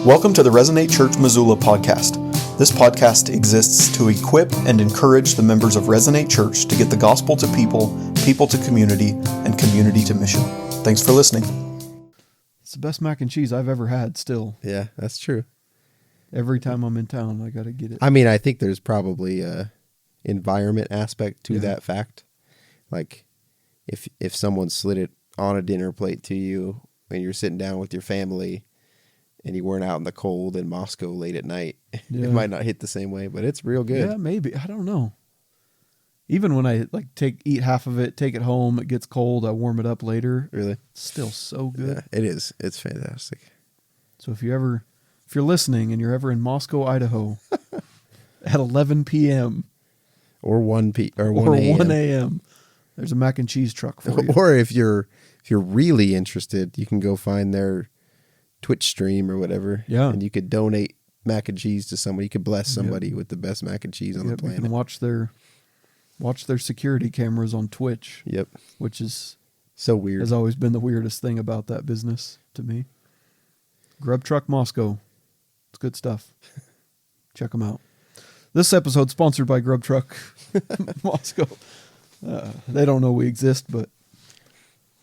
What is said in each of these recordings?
Welcome to the Resonate Church Missoula podcast. This podcast exists to equip and encourage the members of Resonate Church to get the gospel to people, people to community, and community to mission. Thanks for listening. It's the best mac and cheese I've ever had still. Yeah, that's true. Every time I'm in town, I got to get it. I mean, I think there's probably a environment aspect to that fact. Like, if someone slid it on a dinner plate to you and you're sitting down with your family and you weren't out in the cold in Moscow late at night, it might not hit the same way, but it's real good. Yeah, maybe. I don't know. Even when I eat half of it, take it home, it gets cold, I warm it up later. Really? It's still so good. Yeah, it is. It's fantastic. So if you're listening and you're ever in Moscow, Idaho at 11 p.m. or 1 a.m. there's a mac and cheese truck for you. Or if you're really interested, you can go find their Twitch stream or whatever. Yeah. And you could donate mac and cheese to somebody. You could bless somebody with the best mac and cheese on the planet. You can watch their security cameras on Twitch. Yep. Which is so weird. Has always been the weirdest thing about that business to me. Grub Truck Moscow. It's good stuff. Check them out. This episode sponsored by Grub Truck Moscow. They don't know we exist, but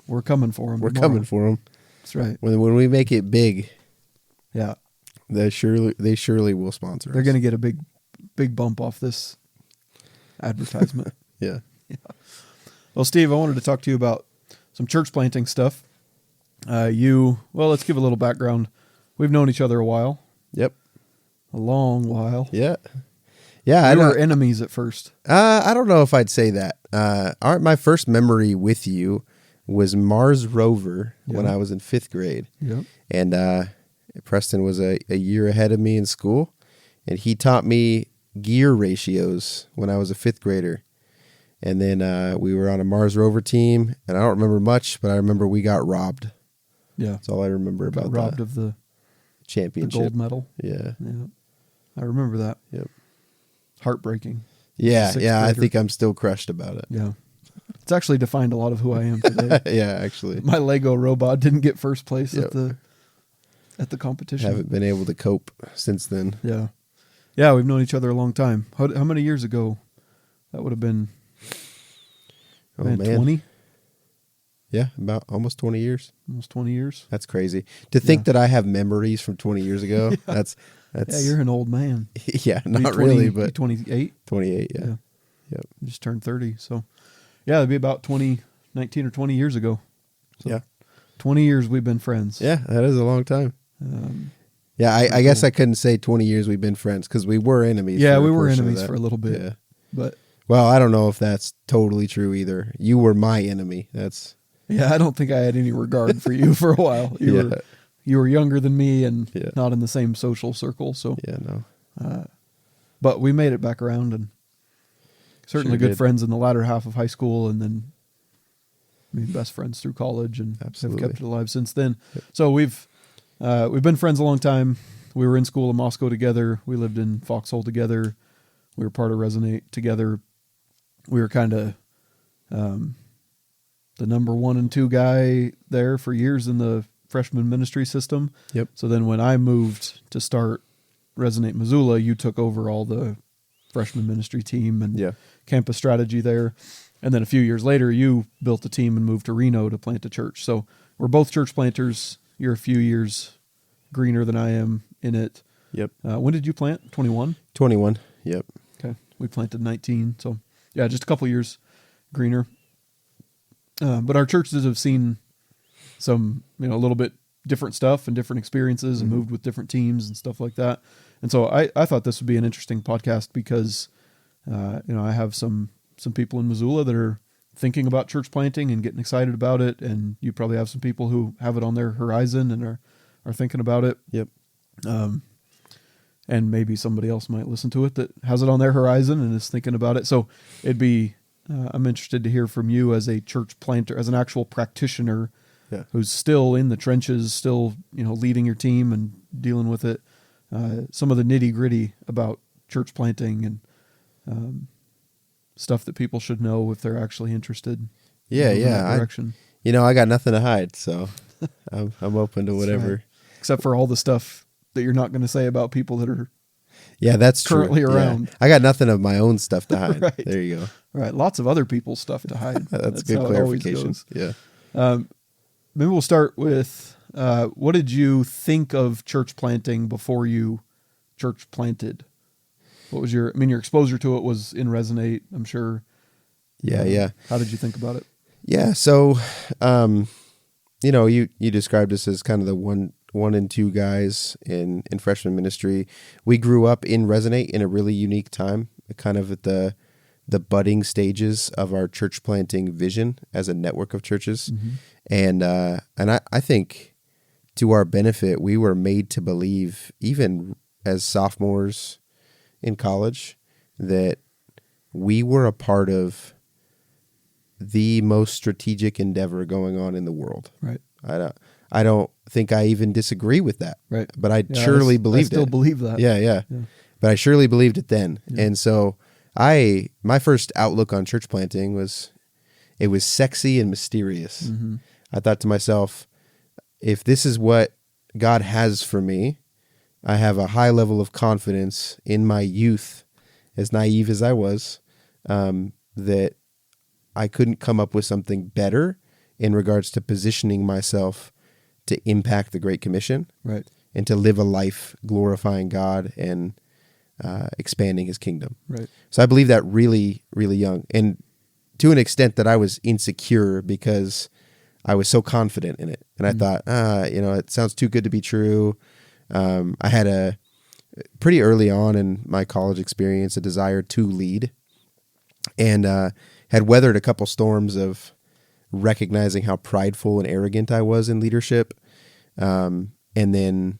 we're coming for them. We're coming for them. That's right. When we make it big, yeah, they surely will sponsor us. They're going to get a big bump off this advertisement. Yeah. Well, Steve, I wanted to talk to you about some church planting stuff. Let's give a little background. We've known each other a while. Yep. A long while. Yeah. Yeah. We were enemies at first. I don't know if I'd say that. My first memory with you was Mars Rover when I was in 5th grade. Yep. And Preston was a year ahead of me in school, and he taught me gear ratios when I was a 5th grader. And then we were on a Mars Rover team, and I don't remember much, but I remember we got robbed. Yeah. That's all I remember about robbed of the championship. The gold medal. Yeah. Yeah. I remember that. Yep. Heartbreaking. Yeah. Grader. I think I'm still crushed about it. Yeah. It's actually defined a lot of who I am today. Yeah, actually. My Lego robot didn't get first place at the competition. Haven't been able to cope since then. Yeah. Yeah, we've known each other a long time. How many years ago? That would have been 20? Yeah, about almost 20 years. Almost 20 years. That's crazy. To think that I have memories from 20 years ago. Yeah. That's you're an old man. Yeah, not really, but 28? 28, yeah. Yep. You just turned 30, so yeah, it'd be about 19 or 20 years ago. So yeah. 20 years we've been friends. Yeah, that is a long time. I guess I couldn't say 20 years we've been friends because we were enemies. Yeah, we were enemies for a little bit. Yeah. But well, I don't know if that's totally true either. You were my enemy. Yeah, I don't think I had any regard for you for a while. You were younger than me and not in the same social circle. So yeah, no. But we made it back around and certainly good friends in the latter half of high school, and then best friends through college, and have kept it alive since then. Yep. So we've been friends a long time. We were in school in Moscow together. We lived in Foxhole together. We were part of Resonate together. We were kind of the number 1 and 2 guy there for years in the freshman ministry system. Yep. So then when I moved to start Resonate Missoula, you took over all the freshman ministry team and campus strategy there. And then a few years later, you built a team and moved to Reno to plant a church. So we're both church planters. You're a few years greener than I am in it. Yep. When did you plant? 21? 21. Yep. Okay. We planted 19. So yeah, just a couple years greener. But our churches have seen some, a little bit different stuff and different experiences and moved with different teams and stuff like that. And so I thought this would be an interesting podcast because, I have some people in Missoula that are thinking about church planting and getting excited about it. And you probably have some people who have it on their horizon and are thinking about it. Yep. And maybe somebody else might listen to it that has it on their horizon and is thinking about it. So it'd be, I'm interested to hear from you as a church planter, as an actual practitioner who's still in the trenches, still, leading your team and dealing with it. Some of the nitty gritty about church planting and stuff that people should know if they're actually interested. Yeah, in that direction. I got nothing to hide, so I'm open to whatever. Right. Except for all the stuff that you're not going to say about people that are Yeah, that's currently true. around. Yeah. I got nothing of my own stuff to hide. Right. There you go. Right. Lots of other people's stuff to hide. That's good how it always clarification. goes. Yeah. Maybe we'll start with what did you think of church planting before you church planted? What was your exposure to it was in Resonate, I'm sure. Yeah. How did you think about it? Yeah. So, you described us as kind of the one and two guys in freshman ministry. We grew up in Resonate in a really unique time, kind of at the budding stages of our church planting vision as a network of churches. Mm-hmm. And I think to our benefit, we were made to believe, even as sophomores in college, that we were a part of the most strategic endeavor going on in the world. Right. I don't think I even disagree with that. Right. But I surely believed it. I still believe that. Yeah. But I surely believed it then. Yeah. And so my first outlook on church planting was, it was sexy and mysterious. Mm-hmm. I thought to myself, if this is what God has for me, I have a high level of confidence in my youth, as naive as I was, that I couldn't come up with something better in regards to positioning myself to impact the Great Commission, right, and to live a life glorifying God and expanding His kingdom. Right. So I believe that really, really young, and to an extent that I was insecure because I was so confident in it, and I thought, it sounds too good to be true. I had pretty early on in my college experience a desire to lead, and had weathered a couple storms of recognizing how prideful and arrogant I was in leadership, and then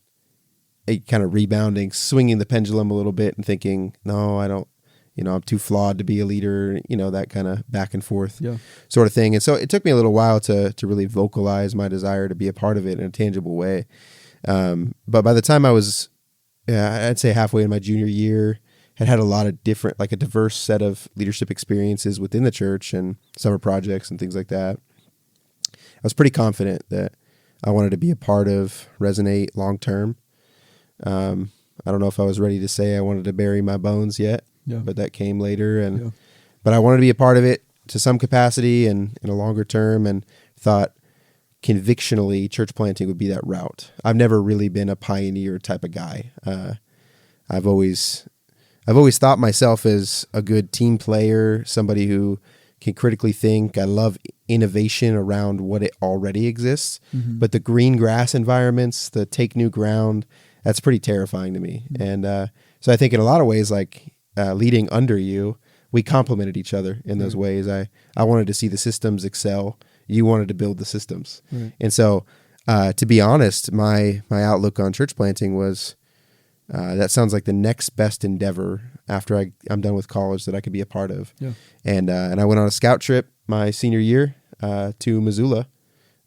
kind of rebounding, swinging the pendulum a little bit and thinking, no, I don't, I'm too flawed to be a leader, that kind of back and forth sort of thing. And so it took me a little while to really vocalize my desire to be a part of it in a tangible way. But by the time I was, I'd say halfway in my junior year, had a lot of different, like a diverse set of leadership experiences within the church and summer projects and things like that. I was pretty confident that I wanted to be a part of Resonate long term. I don't know if I was ready to say I wanted to bury my bones yet, but that came later. But I wanted to be a part of it to some capacity and in a longer term, and thought convictionally church planting would be that route. I've never really been a pioneer type of guy. I've always thought myself as a good team player, somebody who can critically think. I love innovation around what it already exists, but the green grass environments, the take new ground, that's pretty terrifying to me. And so I think in a lot of ways, like leading under you, we complemented each other in those ways. I wanted to see the systems excel. You wanted to build the systems. Right. And so to be honest, my outlook on church planting was, that sounds like the next best endeavor after I'm done with college that I could be a part of. Yeah. And I went on a scout trip my senior year to Missoula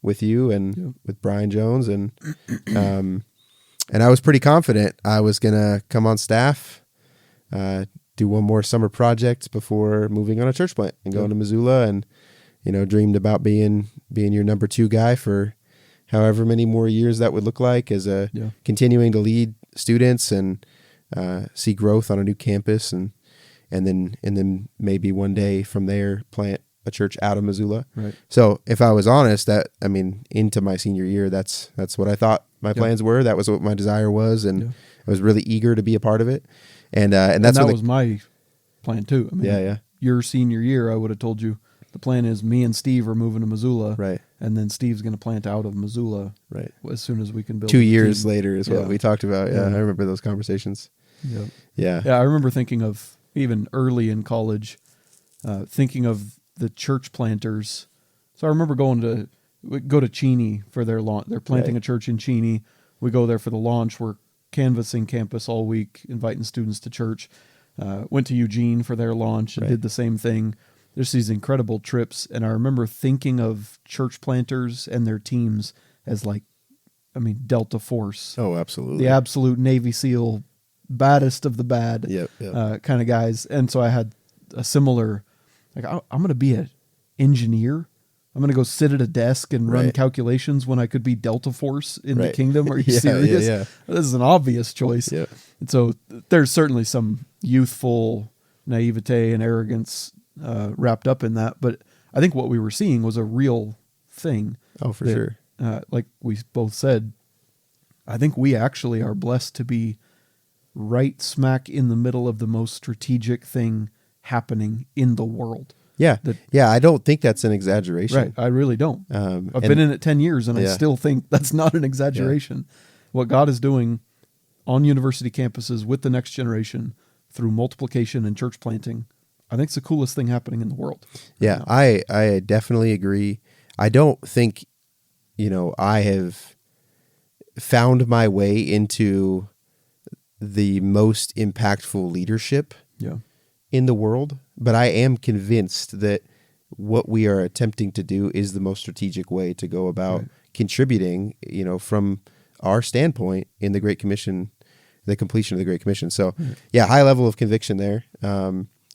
with you and with Brian Jones, and I was pretty confident I was gonna come on staff, do one more summer project before moving on a church plant and going to Missoula, and dreamed about being your number two guy for however many more years that would look like, as continuing to lead students and see growth on a new campus, and then maybe one day from there plant a church out of Missoula. Right. So if I was honest, into my senior year, that's what I thought my plans were. That was what my desire was, and I was really eager to be a part of it. And that was my plan too. Your senior year, I would have told you the plan is me and Steve are moving to Missoula, right? And then Steve's going to plant out of Missoula, right? As soon as we can build. 2 years later is what we talked about. Yeah, I remember those conversations. Yeah. I remember thinking of even early in college, thinking of the church planters. So I remember we go to Cheney for their launch. They're planting a church in Cheney. We go there for the launch. We're canvassing campus all week, inviting students to church. Went to Eugene for their launch and did the same thing. There's these incredible trips, and I remember thinking of church planters and their teams as Delta Force. Oh, absolutely. The absolute Navy SEAL, baddest of the bad kind of guys. And so I had a similar, I'm going to be an engineer I'm going to go sit at a desk and run Right. calculations when I could be Delta Force in the Right. kingdom. Are you Yeah, serious? yeah. This is an obvious choice. Yeah. And so there's certainly some youthful naivete and arrogance wrapped up in that. But I think what we were seeing was a real thing. Oh, for that, sure. Like we both said, I think we actually are blessed to be right smack in the middle of the most strategic thing happening in the world. Yeah. That- Yeah. I don't think that's an exaggeration. Right. I really don't. And- I've been in it 10 years and I Yeah. still think that's not an exaggeration. What God is doing on university campuses with the next generation through multiplication and church planting, I think it's the coolest thing happening in the world. Yeah, I definitely agree. I don't think, I have found my way into the most impactful leadership Yeah. in the world, but I am convinced that what we are attempting to do is the most strategic way to go about Right. contributing, from our standpoint in the Great Commission, the completion of the Great Commission. So, yeah, high level of conviction there.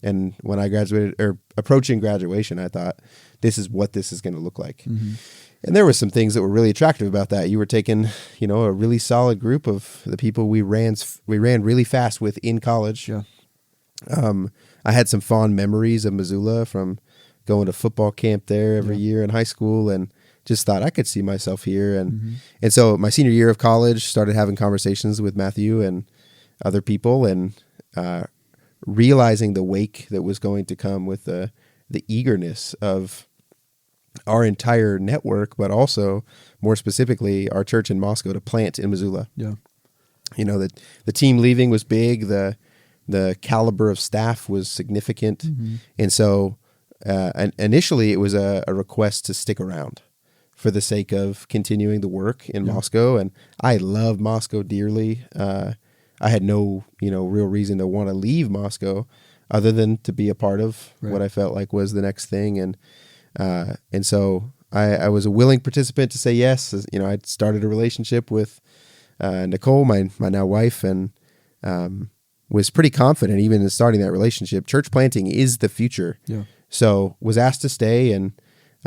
And when I graduated or approaching graduation, I thought this is what this is going to look like. Mm-hmm. And there were some things that were really attractive about that. You were taking, a really solid group of the people we ran really fast with in college. Yeah. I had some fond memories of Missoula from going to football camp there every year in high school, and just thought I could see myself here. And so my senior year of college, started having conversations with Matthew and other people, and realizing the wake that was going to come with the eagerness of our entire network, but also more specifically our church in Moscow to plant in Missoula. Yeah. The team leaving was big. The caliber of staff was significant. And so initially it was a request to stick around for the sake of continuing the work in Moscow. And I love Moscow dearly. I had no, real reason to want to leave Moscow other than to be a part of what I felt like was the next thing. And so I was a willing participant to say yes. I'd started a relationship with Nicole, my now wife, and was pretty confident even in starting that relationship. Church planting is the future. Yeah. So was asked to stay and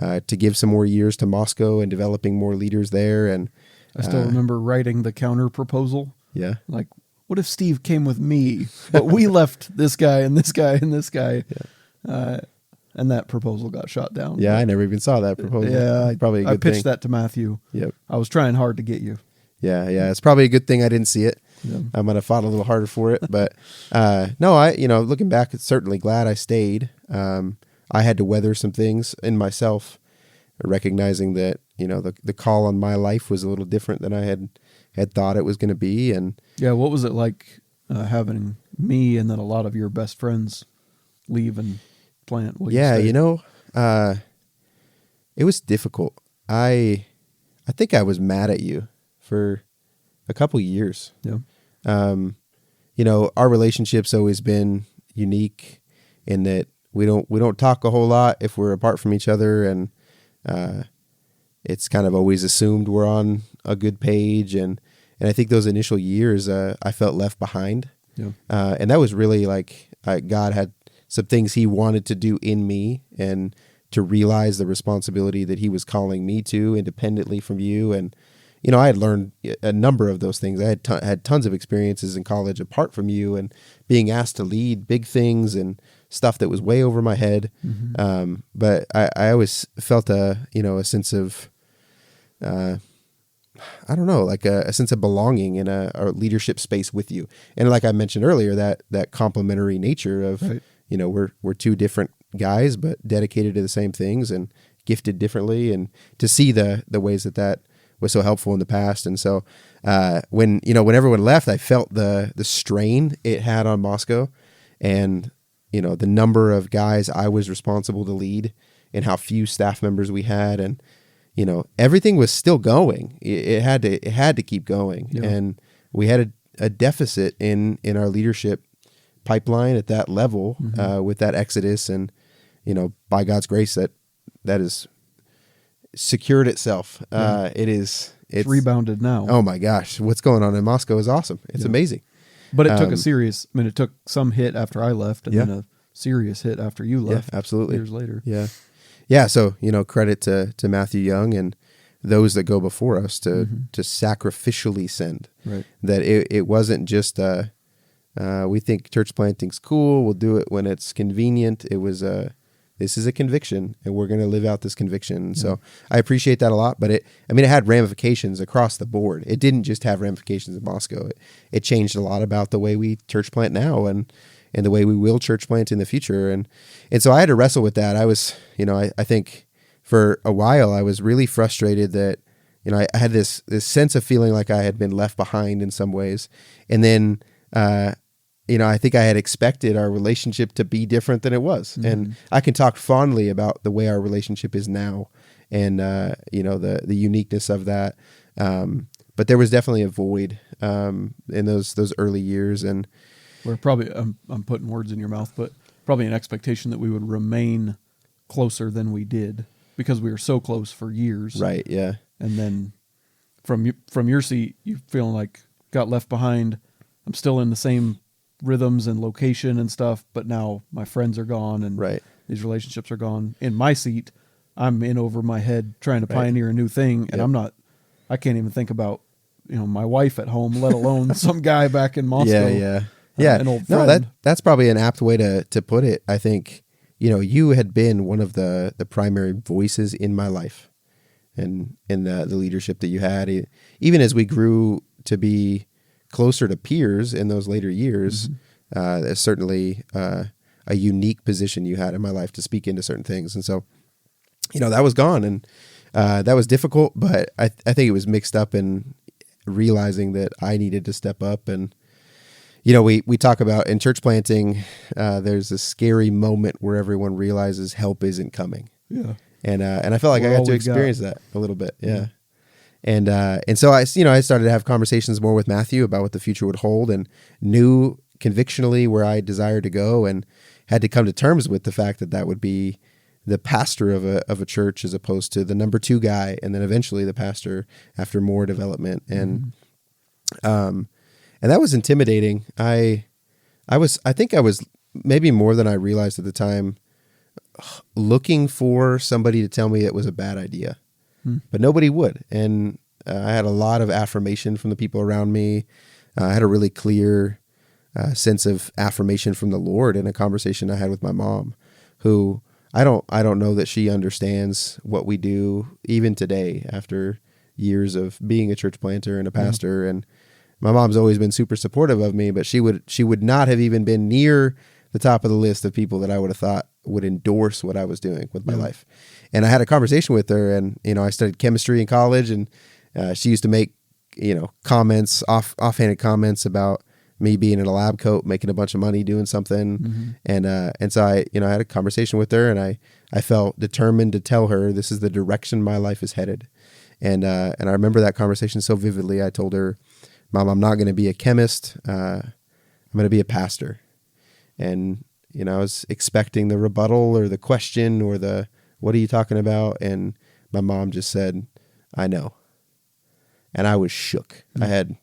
to give some more years to Moscow and developing more leaders there. And I still remember writing the counter proposal. yeah, Like, what if Steve came with me, but we left this guy and this guy and this guy? And that proposal got shot down. yeah, I never even saw that proposal. Yeah. Probably a good I pitched thing. that to Matthew. Yep. I was trying hard to get you. Yeah, it's probably a good thing I didn't see it. Yeah. I might have fought a little harder for it, but no, looking back, it's certainly glad I stayed. I had to weather some things in myself, recognizing that the call on my life was a little different than I had thought it was going to be. And Yeah. What was it like having me and then a lot of your best friends leave and plant? Will you yeah, stay? it was difficult. I think I was mad at you for a couple years. Yeah. Our relationship's always been unique in that we don't talk a whole lot if we're apart from each other, and it's kind of always assumed we're on a good page, and I think those initial years I felt left behind. Yeah. And that was really like God had some things he wanted to do in me, and to realize the responsibility that he was calling me to independently from you. And I had learned a number of those things. I had tons of experiences in college apart from you, and being asked to lead big things and stuff that was way over my head. But I always felt a sense of, I don't know, like a sense of belonging in a leadership space with you. And like I mentioned earlier, that complementary nature of, Right. we're two different guys, but dedicated to the same things and gifted differently, and to see the ways that was so helpful in the past. And so when everyone left, I felt the strain it had on Moscow, and the number of guys I was responsible to lead, and how few staff members we had, and everything was still going. It had to keep going. Yeah. And we had a deficit in our leadership pipeline at that level, with that exodus. And by God's grace, that is secured itself. It's rebounded now. Oh my gosh, what's going on in Moscow is awesome. It's amazing. But it took it took some hit after I left, and then a serious hit after you left. Yeah, absolutely. Years later. Yeah. yeah, so, credit to Matthew Young and those that go before us to sacrificially send. Right. That it wasn't just we think church planting's cool, we'll do it when it's convenient. It was this is a conviction, and we're going to live out this conviction. Yeah. So I appreciate that a lot, but it had ramifications across the board. It didn't just have ramifications in Moscow. It changed a lot about the way we church plant now and the way we will church plant in the future. And so I had to wrestle with that. I was, I think for a while I was really frustrated that, I had this sense of feeling like I had been left behind in some ways. And then, I think I had expected our relationship to be different than it was. Mm-hmm. And I can talk fondly about the way our relationship is now and, the uniqueness of that. But there was definitely a void in those early years. And we're probably, I'm putting words in your mouth, but probably an expectation that we would remain closer than we did because we were so close for years. Right, yeah. And then from your seat, you feeling like got left behind. I'm still in the same rhythms and location and stuff, but now my friends are gone and right. These relationships are gone. In my seat, I'm in over my head trying to pioneer a new thing, and yep. I can't even think about my wife at home, let alone some guy back in Moscow. Yeah. An old friend. No, that's probably an apt way to put it. I think you had been one of the primary voices in my life, and in the leadership that you had, even as we grew to be closer to peers in those later years. Mm-hmm. There's certainly a unique position you had in my life to speak into certain things, and so that was gone, and that was difficult. But I think it was mixed up in realizing that I needed to step up. And we talk about in church planting, there's a scary moment where everyone realizes help isn't coming. Yeah, and I felt like I got to experience that a little bit. Yeah. And so I started to have conversations more with Matthew about what the future would hold, and knew convictionally where I desired to go, and had to come to terms with the fact that would be the pastor of a church as opposed to the number 2 guy, and then eventually the pastor after more development. And that was intimidating. I think I was maybe more than I realized at the time looking for somebody to tell me it was a bad idea. But nobody would. And I had a lot of affirmation from the people around me. I had a really clear sense of affirmation from the Lord in a conversation I had with my mom, who I don't know that she understands what we do even today after years of being a church planter and a pastor. And my mom's always been super supportive of me, but she would not have even been near the top of the list of people that I would have thought would endorse what I was doing with my life. And I had a conversation with her, and, I studied chemistry in college, and she used to make, comments, offhanded comments about me being in a lab coat, making a bunch of money doing something. Mm-hmm. And so I had a conversation with her, and I felt determined to tell her this is the direction my life is headed. And I remember that conversation so vividly. I told her, Mom, I'm not going to be a chemist. I'm going to be a pastor. And, I was expecting the rebuttal or the question or the, what are you talking about? And my mom just said, I know. And I was shook. Mm-hmm. I had,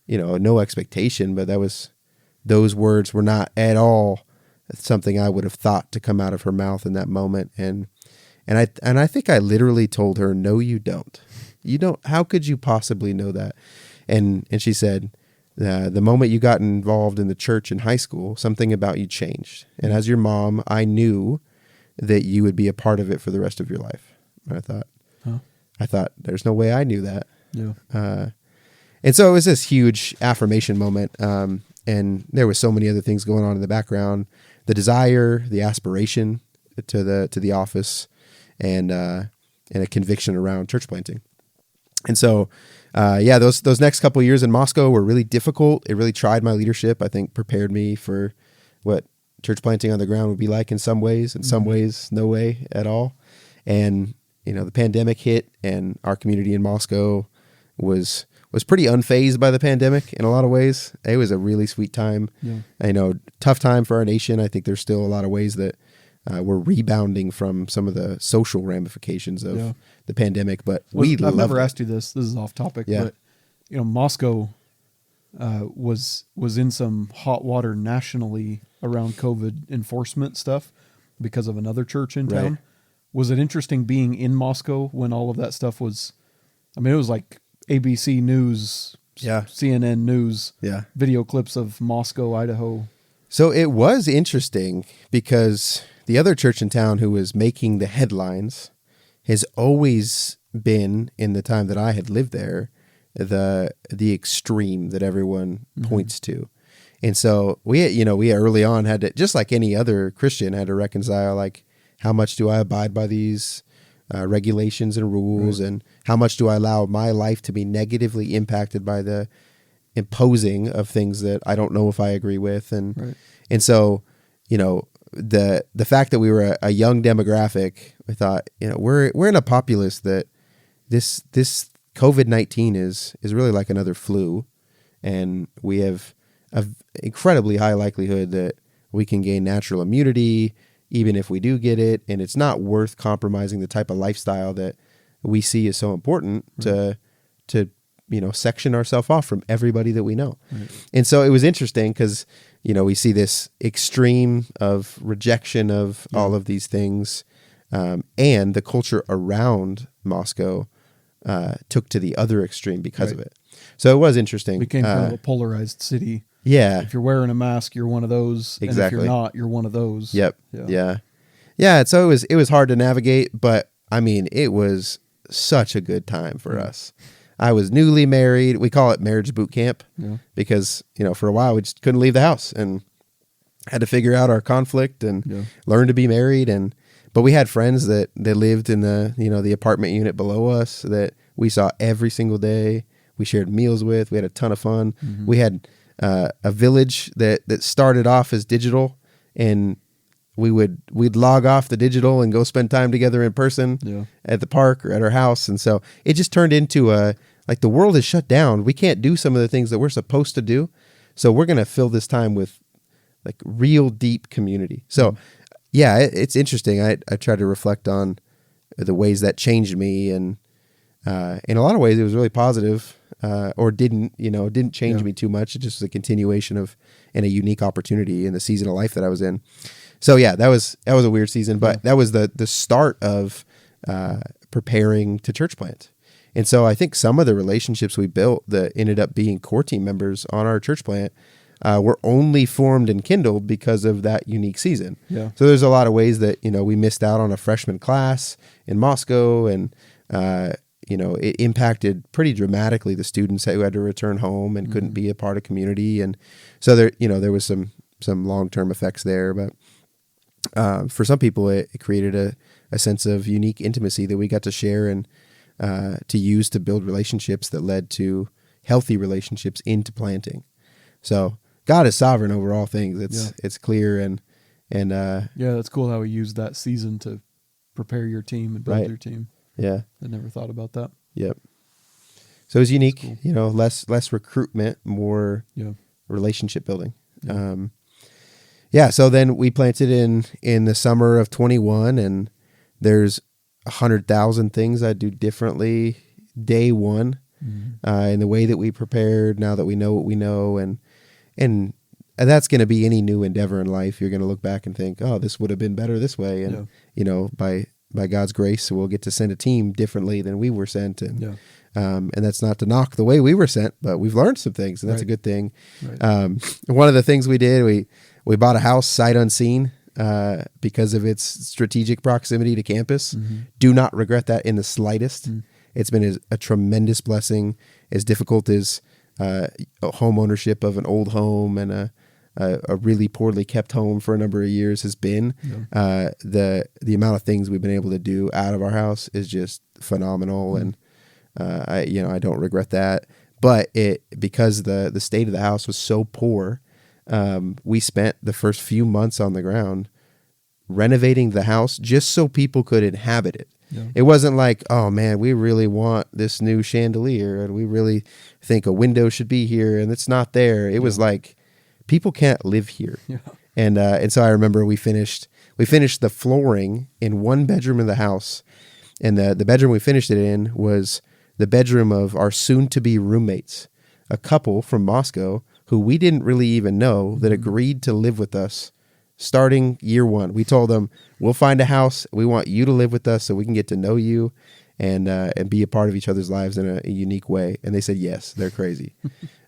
no expectation, but those words were not at all something I would have thought to come out of her mouth in that moment. And I think I literally told her, no, you don't. You don't. How could you possibly know that? And she said, the moment you got involved in the church in high school, something about you changed. And as your mom, I knew that you would be a part of it for the rest of your life. And I thought, there's no way I knew that. Yeah. And so it was this huge affirmation moment. And there was so many other things going on in the background, the desire, the aspiration to the office, and a conviction around church planting. And so, those next couple of years in Moscow were really difficult. It really tried my leadership. I think prepared me for what church planting on the ground would be like in some ways. In some ways, no way at all. And the pandemic hit, and our community in Moscow was pretty unfazed by the pandemic in a lot of ways. It was a really sweet time. Yeah. Tough time for our nation. I think there's still a lot of ways that we're rebounding from some of the social ramifications of the pandemic, but I've never asked you this. This is off topic, but Moscow was in some hot water nationally around COVID enforcement stuff because of another church in town. was it interesting being in Moscow when all of that stuff was, I mean, it was like ABC News, Yeah. CNN News, Yeah. video clips of Moscow, Idaho. So it was interesting because the other church in town who was making the headlines has always been, in the time that I had lived there, the extreme that everyone points to. And so we early on had to, just like any other Christian, had to reconcile, like, how much do I abide by these regulations and rules, and how much do I allow my life to be negatively impacted by the imposing of things that I don't know if I agree with. And so, the fact that we were a young demographic, we thought, we're in a populace that this COVID-19 is really like another flu, and we have an incredibly high likelihood that we can gain natural immunity even if we do get it, and it's not worth compromising the type of lifestyle that we see is so important to section ourselves off from everybody that we know. And so it was interesting because we see this extreme of rejection of all of these things, and the culture around Moscow took to the other extreme because of it. So it was interesting. It became kind of a polarized city. Yeah. If you're wearing a mask, you're one of those. Exactly. And if you're not, you're one of those. Yep. Yeah. So it was hard to navigate, but I mean, it was such a good time for us. I was newly married. We call it marriage boot camp because, for a while we just couldn't leave the house and had to figure out our conflict and learn to be married. But we had friends that lived in the apartment unit below us that we saw every single day. We shared meals with. We had a ton of fun. We had a village that started off as digital, and we'd log off the digital and go spend time together in person at the park or at our house. And so it just turned into like the world is shut down. We can't do some of the things that we're supposed to do. So we're going to fill this time with like real deep community. So yeah, it's interesting. I tried to reflect on the ways that changed me, and in a lot of ways it was really positive, or didn't change me too much. It just was a continuation of, and a unique opportunity in the season of life that I was in. So yeah, that was a weird season, but that was the start of preparing to church plant. And so I think some of the relationships we built that ended up being core team members on our church plant were only formed and kindled because of that unique season. Yeah. So there's a lot of ways that, we missed out on a freshman class in Moscow, and it impacted pretty dramatically the students who had to return home and couldn't be a part of community. And so there was some long-term effects there, but for some people it created a sense of unique intimacy that we got to share and to use to build relationships that led to healthy relationships into planting. So God is sovereign over all things. It's clear, and that's cool how he used that season to prepare your team and build your team. Yeah. I never thought about that. Yep. So it was unique, cool. Less recruitment, more relationship building. Yeah. So then we planted in the summer of 21, and there's 100,000 things I'd do differently day one, in the way that we prepared, now that we know what we know. And that's going to be any new endeavor in life. You're going to look back and think, oh, this would have been better this way. And, by God's grace, we'll get to send a team differently than we were sent. And that's not to knock the way we were sent, but we've learned some things, and that's a good thing. Right. One of the things we did, we bought a house sight unseen, because of its strategic proximity to campus. Do not regret that in the slightest. It's been a tremendous blessing, as difficult as home ownership of an old home and a really poorly kept home for a number of years has been. The amount of things we've been able to do out of our house is just phenomenal, and I don't regret that. But because the state of the house was so poor, we spent the first few months on the ground renovating the house just so people could inhabit it. It wasn't like, oh man, we really want this new chandelier and we really think a window should be here and it's not there. It was like, people can't live here. And so I remember we finished the flooring in one bedroom of the house, and the bedroom we finished it in was the bedroom of our soon-to-be roommates, a couple from Moscow who we didn't really even know that agreed to live with us starting year one. We told them, we'll find a house. We want you to live with us so we can get to know you and be a part of each other's lives in a unique way. And they said yes. They're crazy,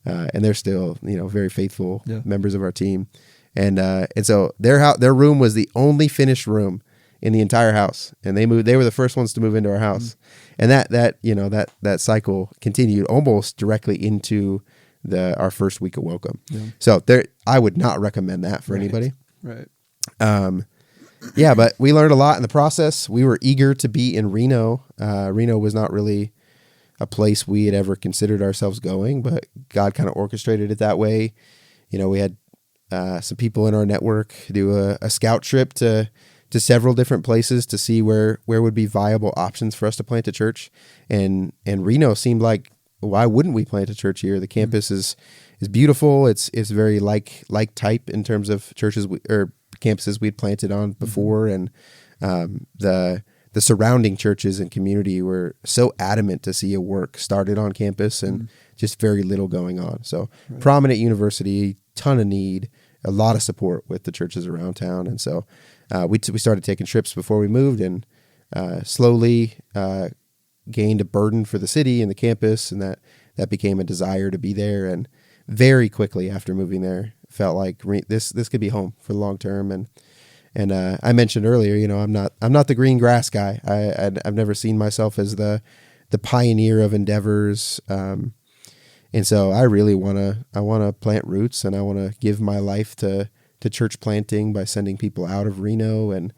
and they're still very faithful members of our team. And so their room was the only finished room in the entire house, and they were the first ones to move into our house. And that cycle continued almost directly into our first week of Welcome. So I would not recommend that for anybody. Right. But we learned a lot in the process. We were eager to be in Reno. Reno was not really a place we had ever considered ourselves going, but God kind of orchestrated it that way. We had some people in our network do a scout trip to several different places to see where would be viable options for us to plant a church. And Reno seemed like, why wouldn't we plant a church here? The campus is beautiful. It's very like type in terms of churches or campuses we'd planted on before. And the surrounding churches and community were so adamant to see a work started on campus and just very little going on. So prominent university, ton of need, a lot of support with the churches around town. And so we started taking trips before we moved, and slowly gained a burden for the city and the campus, and that became a desire to be there. And very quickly after moving there, felt like this could be home for the long term. And I mentioned earlier, I'm not the green grass guy. I've never seen myself as the pioneer of endeavors. And so I really want to plant roots, and I want to give my life to church planting by sending people out of Reno and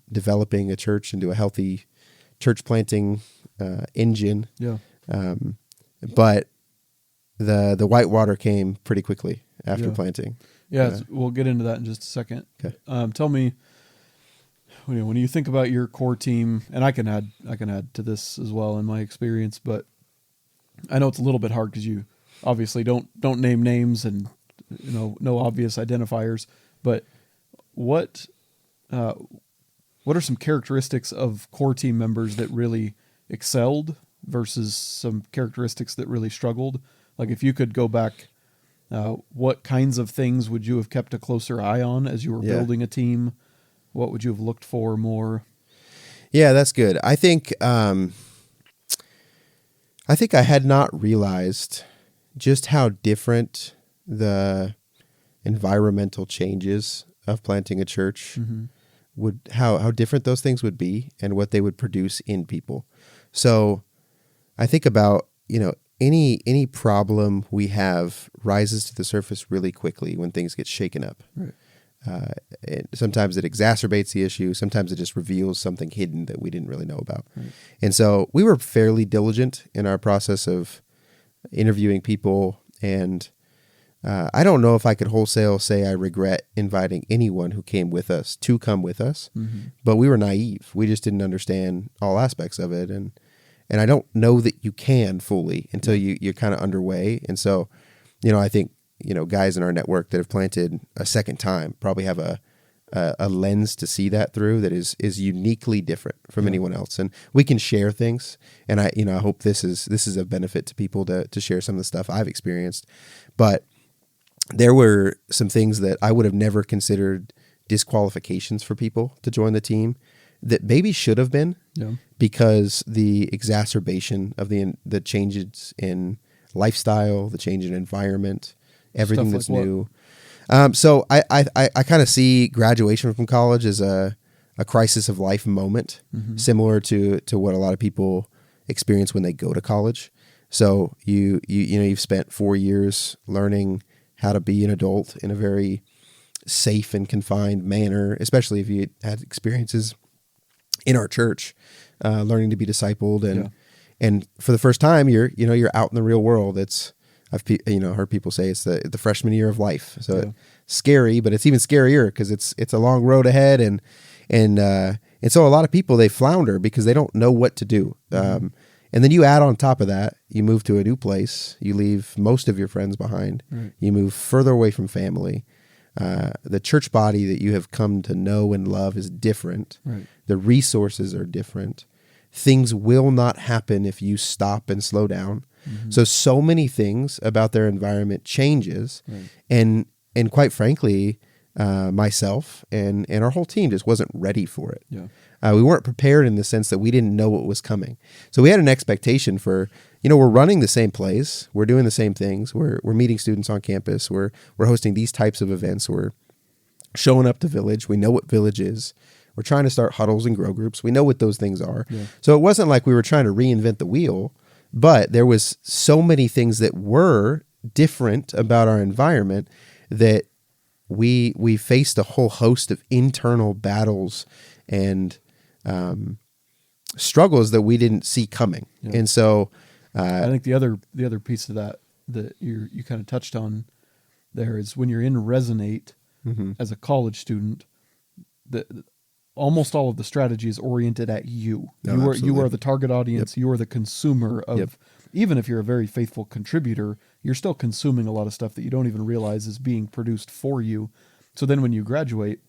developing a church into a healthy church planting engine. Yeah. But the whitewater came pretty quickly after planting. Yeah, we'll get into that in just a second. Okay. Tell me, when you think about your core team, and I can add to this as well in my experience, but I know it's a little bit hard because you obviously don't name names and no obvious identifiers. But what are some characteristics of core team members that really excelled versus some characteristics that really struggled? Like if you could go back, what kinds of things would you have kept a closer eye on as you were building a team? What would you have looked for more? Yeah, that's good. I think I had not realized just how different the environmental changes of planting a church how different those things would be and what they would produce in people. So I think about, any problem we have rises to the surface really quickly when things get shaken up. Right. Sometimes it exacerbates the issue. Sometimes it just reveals something hidden that we didn't really know about. Right. And so we were fairly diligent in our process of interviewing people. And I don't know if I could wholesale say I regret inviting anyone who came with us to come with us, but we were naive. We just didn't understand all aspects of it. And I don't know that you can fully until you're kind of underway. And so, I think, guys in our network that have planted a second time probably have a lens to see that through that is uniquely different from anyone else. And we can share things. And I hope this is a benefit to people to share some of the stuff I've experienced. But there were some things that I would have never considered disqualifications for people to join the team that maybe should have been, because the exacerbation of the changes in lifestyle, the change in environment, everything that's new. So I kind of see graduation from college as a crisis of life moment, similar to what a lot of people experience when they go to college. So you've spent 4 years learning how to be an adult in a very safe and confined manner, especially if you had experiences in our church, learning to be discipled, and for the first time you're out in the real world. I've heard people say it's the freshman year of life. So it's scary, but it's even scarier because it's a long road ahead, and so a lot of people, they flounder because they don't know what to do. And then you add on top of that, you move to a new place, you leave most of your friends behind, you move further away from family. The church body that you have come to know and love is different. Right. The resources are different. Things will not happen if you stop and slow down. So many things about their environment changes. Right. And quite frankly, myself and our whole team just wasn't ready for it. Yeah. We weren't prepared in the sense that we didn't know what was coming. So we had an expectation for, we're running the same plays, we're doing the same things, we're meeting students on campus, we're hosting these types of events, we're showing up to Village, we know what Village is, we're trying to start huddles and grow groups, we know what those things are. Yeah. So it wasn't like we were trying to reinvent the wheel, but there was so many things that were different about our environment that we faced a whole host of internal battles and struggles that we didn't see coming. Yeah. And so I think the other piece of that you kind of touched on there is when you're in Resonate as a college student, almost all of the strategy is oriented at you. No, You are the target audience. Yep. You are the consumer of. Yep. Even if you're a very faithful contributor, you're still consuming a lot of stuff that you don't even realize is being produced for you. So then when you graduate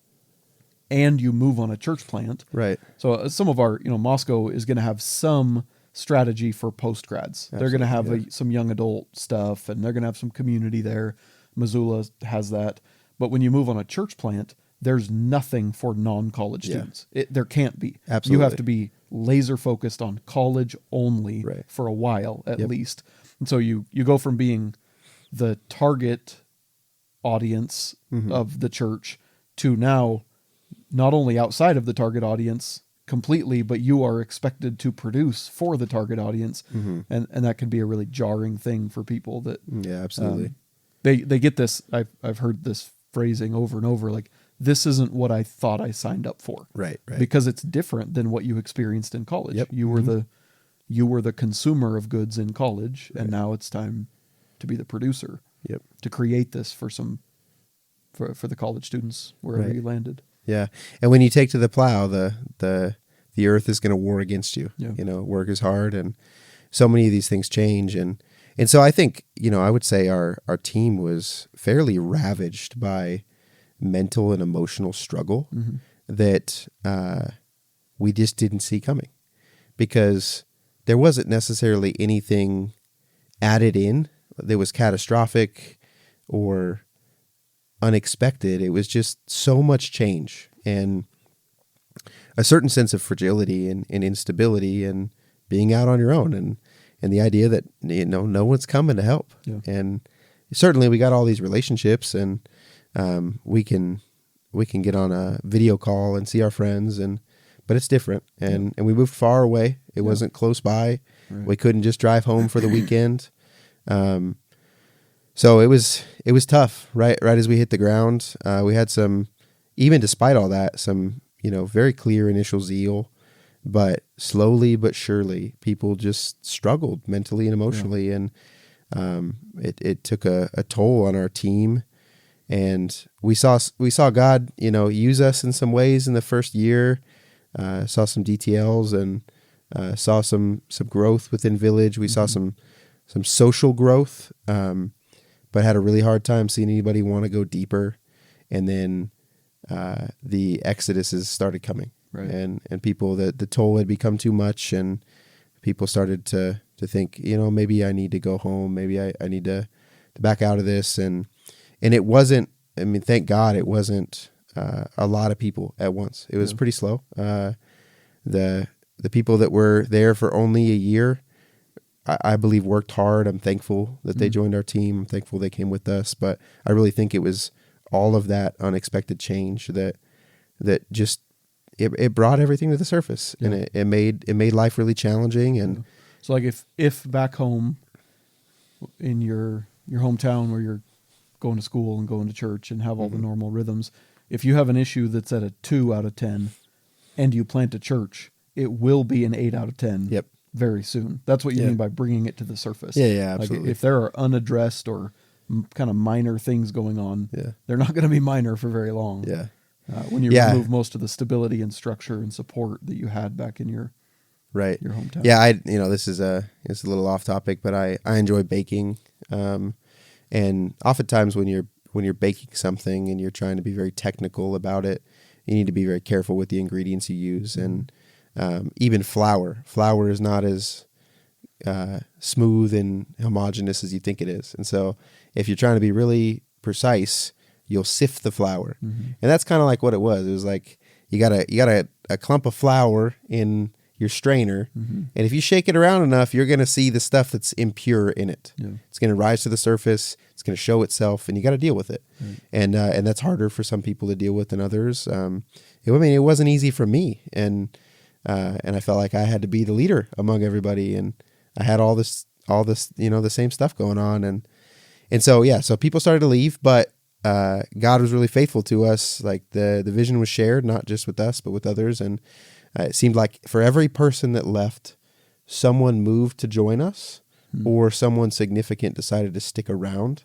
and you move on a church plant, right. So some of our, Moscow is going to have some strategy for post-grads. They're going to have some young adult stuff, and they're going to have some community there. Missoula has that. But when you move on a church plant, there's nothing for non-college students. There can't be. Absolutely. You have to be laser focused on college only for a while at least. And so you go from being the target audience of the church to now not only outside of the target audience completely, but you are expected to produce for the target audience. And that can be a really jarring thing for people that absolutely. They get this. I've heard this phrasing over and over, like, this isn't what I thought I signed up for. Right. Because it's different than what you experienced in college. Yep. You were the consumer of goods in college, and now it's time to be the producer. Yep. To create this for the college students wherever you landed. Yeah. And when you take to the plow, the earth is going to war against you. Yeah. Work is hard, and so many of these things change. And so I think, I would say our team was fairly ravaged by mental and emotional struggle that we just didn't see coming, because there wasn't necessarily anything added in that was catastrophic or unexpected. It was just so much change and a certain sense of fragility and instability and being out on your own and the idea that, no one's coming to help. Yeah. And certainly we got all these relationships, and we can get on a video call and see our friends, but it's different. And we moved far away. It wasn't close by. Right. We couldn't just drive home for the weekend. So it was tough, right as we hit the ground. We had even despite all that, some, very clear initial zeal, but slowly but surely people just struggled mentally and emotionally. And it took a toll on our team. And we saw God, use us in some ways in the first year. Saw some DTLs and saw some growth within Village. We saw some social growth, but had a really hard time seeing anybody want to go deeper. And then the exoduses started coming, right. and people, the toll had become too much, and people started to think, maybe I need to go home. Maybe I need to back out of this. And it wasn't, thank God it wasn't a lot of people at once. It was pretty slow. The people that were there for only a year, I believe worked hard. I'm thankful that they joined our team. I'm thankful they came with us. But I really think it was all of that unexpected change that just it brought everything to the surface, and it made life really challenging. And so, like, if back home in your hometown where you're going to school and going to church and have all the normal rhythms, if you have an issue that's at a 2 out of 10 and you plant a church, it will be an 8 out of 10 very soon. That's what you mean by bringing it to the surface. Yeah, absolutely. Like, if there are unaddressed or kind of minor things going on, they're not going to be minor for very long. Yeah. When you remove most of the stability and structure and support that you had back in your hometown. Yeah, this is it's a little off topic, but I enjoy baking. And oftentimes when you're baking something and you're trying to be very technical about it, you need to be very careful with the ingredients you use. And even flour is not as smooth and homogeneous as you think it is. And so if you're trying to be really precise, you'll sift the flour. And that's kind of like what it was. It was like you got a clump of flour in your strainer, and if you shake it around enough, you're going to see the stuff that's impure in it. Yeah. It's going to rise to the surface. It's going to show itself, and you got to deal with it. Right. And that's harder for some people to deal with than others. It wasn't easy for me, and I felt like I had to be the leader among everybody, and I had all this, the same stuff going on, and so people started to leave, but God was really faithful to us. Like the vision was shared, not just with us, but with others, and it seemed like for every person that left, someone moved to join us, or someone significant decided to stick around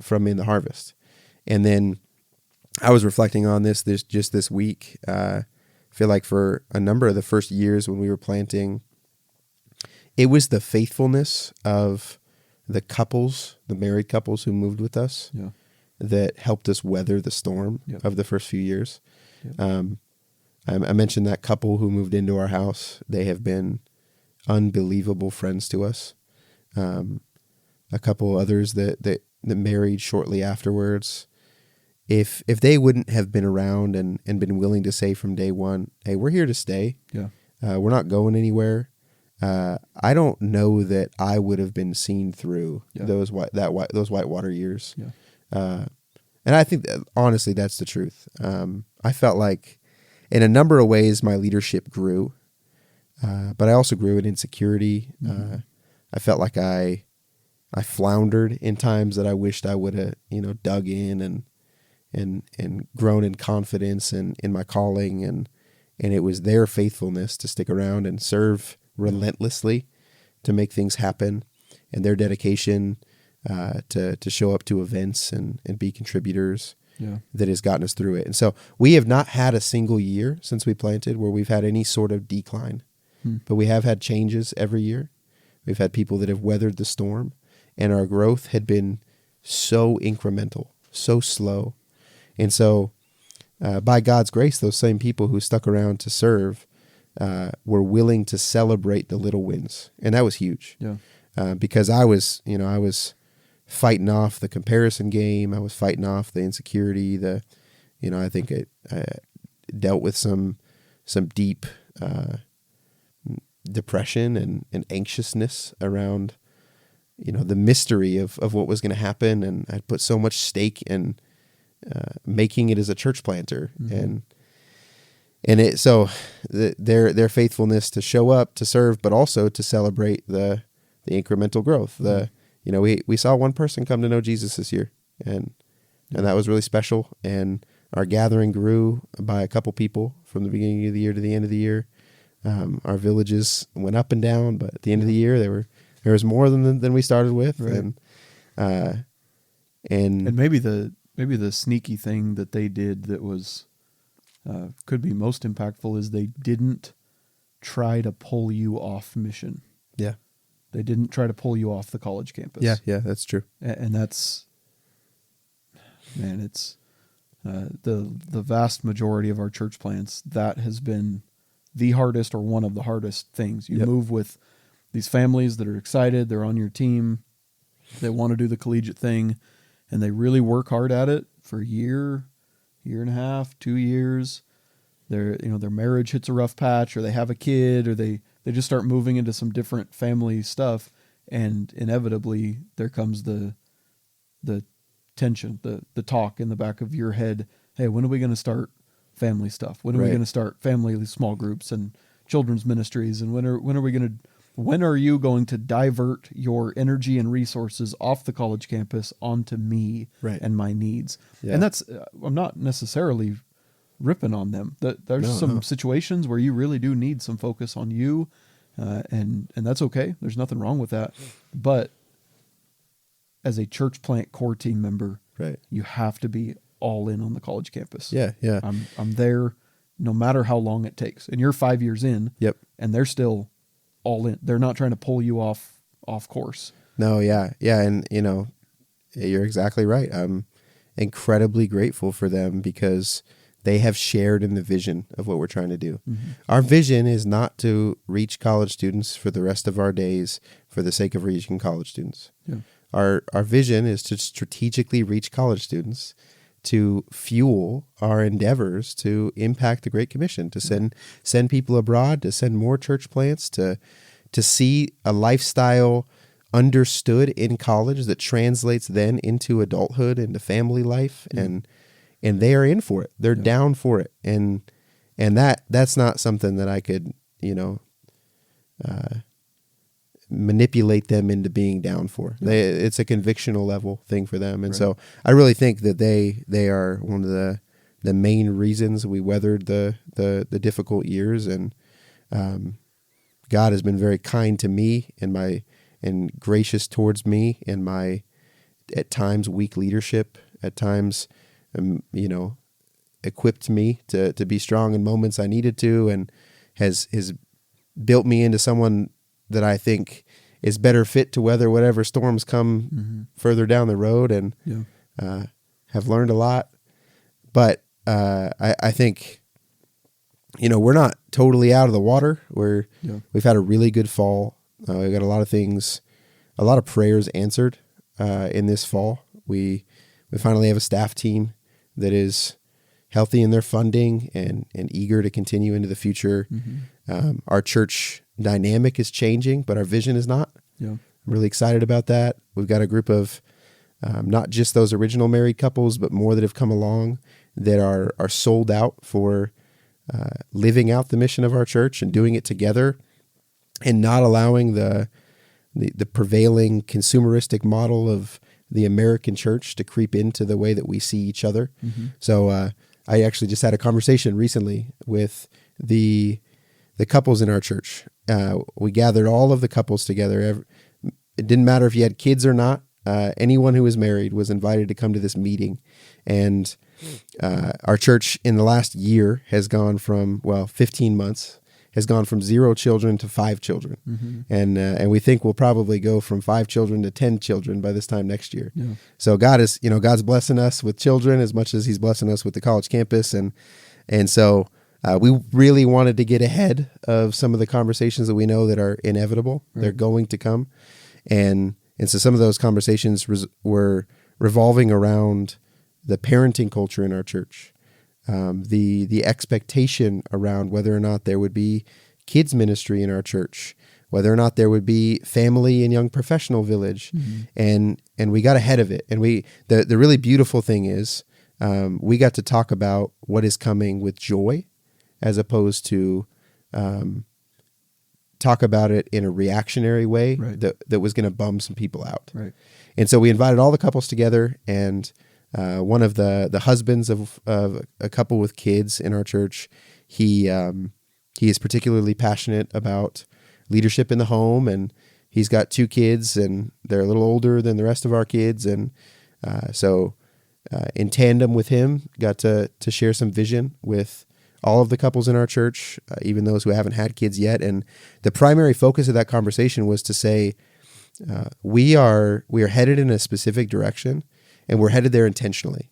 from In the Harvest. And then I was reflecting on this week. I feel like for a number of the first years when we were planting, it was the faithfulness of the couples, the married couples who moved with us, that helped us weather the storm of the first few years. I mentioned that couple who moved into our house. They have been unbelievable friends to us. A couple others that married shortly afterwards. If they wouldn't have been around and been willing to say from day one, hey, we're here to stay. Yeah. We're not going anywhere. I don't know that I would have been seen through those whitewater years. Yeah. And I think that, honestly, that's the truth. I felt like in a number of ways my leadership grew, but I also grew in insecurity. I felt like I floundered in times that I wished I would have, dug in and grown in confidence and in my calling, and it was their faithfulness to stick around and serve relentlessly to make things happen, and their dedication to show up to events and be contributors that has gotten us through it. And so we have not had a single year since we planted where we've had any sort of decline, but we have had changes every year. We've had people that have weathered the storm, and our growth had been so incremental, so slow. And so by God's grace, those same people who stuck around to serve were willing to celebrate the little wins. And that was huge. Because I was fighting off the comparison game. I was fighting off the insecurity. I think I dealt with some deep depression and anxiousness around, the mystery of what was going to happen. And I'd put so much stake in making it as a church planter. And their faithfulness to show up, to serve, but also to celebrate the incremental growth. We saw one person come to know Jesus this year, and that was really special. And our gathering grew by a couple people from the beginning of the year to the end of the year. Our villages went up and down, but at the end of the year, there was more than we started with. Right. And maybe the sneaky thing that they did that was could be most impactful is they didn't try to pull you off mission. Yeah. They didn't try to pull you off the college campus. Yeah, that's true. And that's, man, it's the vast majority of our church plants, that has been the hardest or one of the hardest things. You move with these families that are excited, they're on your team, they want to do the collegiate thing, and they really work hard at it for a year and a half, 2 years. Their marriage hits a rough patch, or they have a kid, or they just start moving into some different family stuff, and inevitably there comes the tension, the talk in the back of your head. Hey, when are we going to start family stuff? When are we going to start family small groups and children's ministries? And when are you going to divert your energy and resources off the college campus onto me and my needs? Yeah. And that's, I'm not necessarily ripping on them. There's some situations where you really do need some focus on you, and that's okay. There's nothing wrong with that. But as a church plant core team member, you have to be all in on the college campus. Yeah. I'm there no matter how long it takes. And you're 5 years in, and they're still all in. They're not trying to pull you off course. No, yeah. And you're exactly right. I'm incredibly grateful for them because they have shared in the vision of what we're trying to do. Mm-hmm. Our vision is not to reach college students for the rest of our days for the sake of reaching college students. Yeah. our vision is to strategically reach college students, to fuel our endeavors to impact the Great Commission, to send people abroad, to send more church plants, to see a lifestyle understood in college that translates then into adulthood, into family life, and they are in for it. They're down for it, and that's not something that I could manipulate them into being down for. It's a convictional level thing for them, and so I really think that they are one of the main reasons we weathered the difficult years, and God has been very kind to me and gracious towards me in my at times weak leadership, at times equipped me to be strong in moments I needed to, and has built me into someone that I think is better fit to weather whatever storms come further down the road, and have learned a lot. But I think, we're not totally out of the water. We've had a really good fall. We've got a lot of things, a lot of prayers answered in this fall. We finally have a staff team that is healthy in their funding and eager to continue into the future. Our church dynamic is changing, but our vision is not. I'm really excited about that. We've got a group of not just those original married couples, but more that have come along that are sold out for living out the mission of our church and doing it together, and not allowing the prevailing consumeristic model of the American church to creep into the way that we see each other. So I actually just had a conversation recently with the couples in our church. We gathered all of the couples together. It didn't matter if you had kids or not. Anyone who was married was invited to come to this meeting. And our church in the last year has gone from, 15 months, has gone from 0 children to 5 children. And we think we'll probably go from 5 children to 10 children by this time next year. So God's blessing us with children as much as he's blessing us with the college campus. And so we really wanted to get ahead of some of the conversations that we know that are inevitable. They're going to come. And so some of those conversations were revolving around the parenting culture in our church, the expectation around whether or not there would be kids ministry in our church, whether or not there would be family and young professional village, and we got ahead of it. And the really beautiful thing is we got to talk about what is coming with joy, as opposed to talk about it in a reactionary way that was going to bum some people out. And so we invited all the couples together, and one of the husbands of a couple with kids in our church, he is particularly passionate about leadership in the home, and he's got 2 kids, and they're a little older than the rest of our kids, and so in tandem with him, got to share some vision with all of the couples in our church, even those who haven't had kids yet. And the primary focus of that conversation was to say, we are headed in a specific direction, and we're headed there intentionally.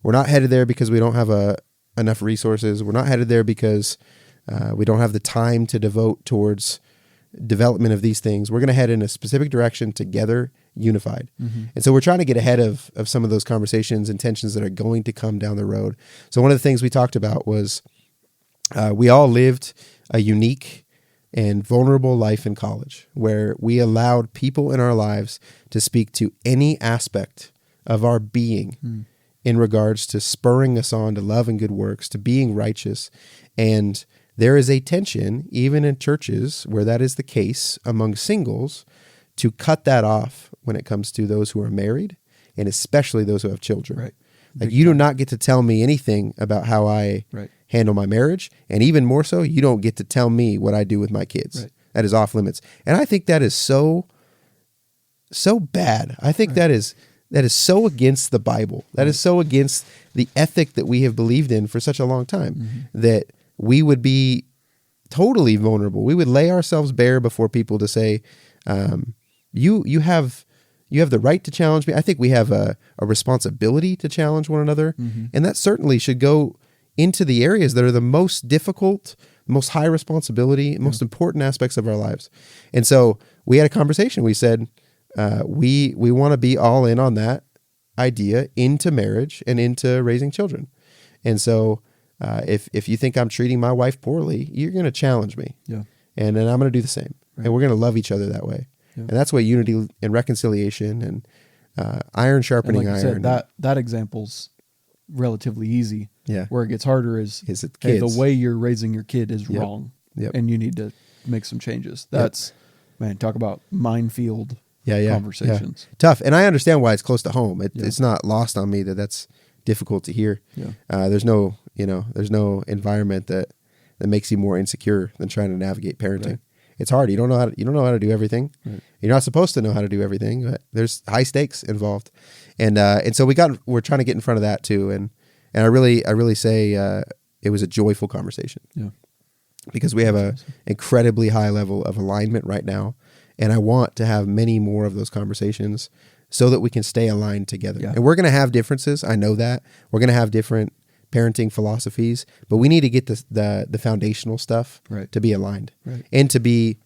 We're not headed there because we don't have enough resources. We're not headed there because we don't have the time to devote towards development of these things. We're going to head in a specific direction together, unified. And so we're trying to get ahead of some of those conversations and tensions that are going to come down the road. So one of the things we talked about was we all lived a unique and vulnerable life in college, where we allowed people in our lives to speak to any aspect of our being in regards to spurring us on to love and good works, to being righteous. And there is a tension, even in churches where that is the case, among singles, to cut that off when it comes to those who are married, and especially those who have children. Like, you do not get to tell me anything about how I handle my marriage, and even more so, you don't get to tell me what I do with my kids. That is off limits. And I think that is so bad. I think that is so against the Bible. That is so against the ethic that we have believed in for such a long time, that we would be totally vulnerable. We would lay ourselves bare before people to say, you have the right to challenge me. I think we have a responsibility to challenge one another. And that certainly should go into the areas that are the most difficult, most high responsibility, most important aspects of our lives. And so we had a conversation. We said, we want to be all in on that idea into marriage and into raising children. And so if you think I'm treating my wife poorly, you're going to challenge me. Yeah. And then I'm going to do the same. Right. And we're going to love each other that way. Yeah. And that's what unity and reconciliation and iron sharpening and like you iron. said, that example's relatively easy. Yeah. Where it gets harder is it hey, kids? the way you're raising your kid is Yep. wrong. Yep. And you need to make some changes. That's, man, talk about minefield conversations. Yeah. Tough. And I understand why it's close to home. Yeah. It's not lost on me that that's difficult to hear. Yeah. There's no environment that makes you more insecure than trying to navigate parenting. Right. It's hard. You don't know how to do everything. Right. You're not supposed to know how to do everything, but there's high stakes involved. And so we're trying to get in front of that too. And I really say it was a joyful conversation. Yeah. Because we have a incredibly high level of alignment right now. And I want to have many more of those conversations so that we can stay aligned together. Yeah. And we're going to have differences. I know that. We're going to have different parenting philosophies, but we need to get the foundational stuff Right. to be aligned. Right. And to be,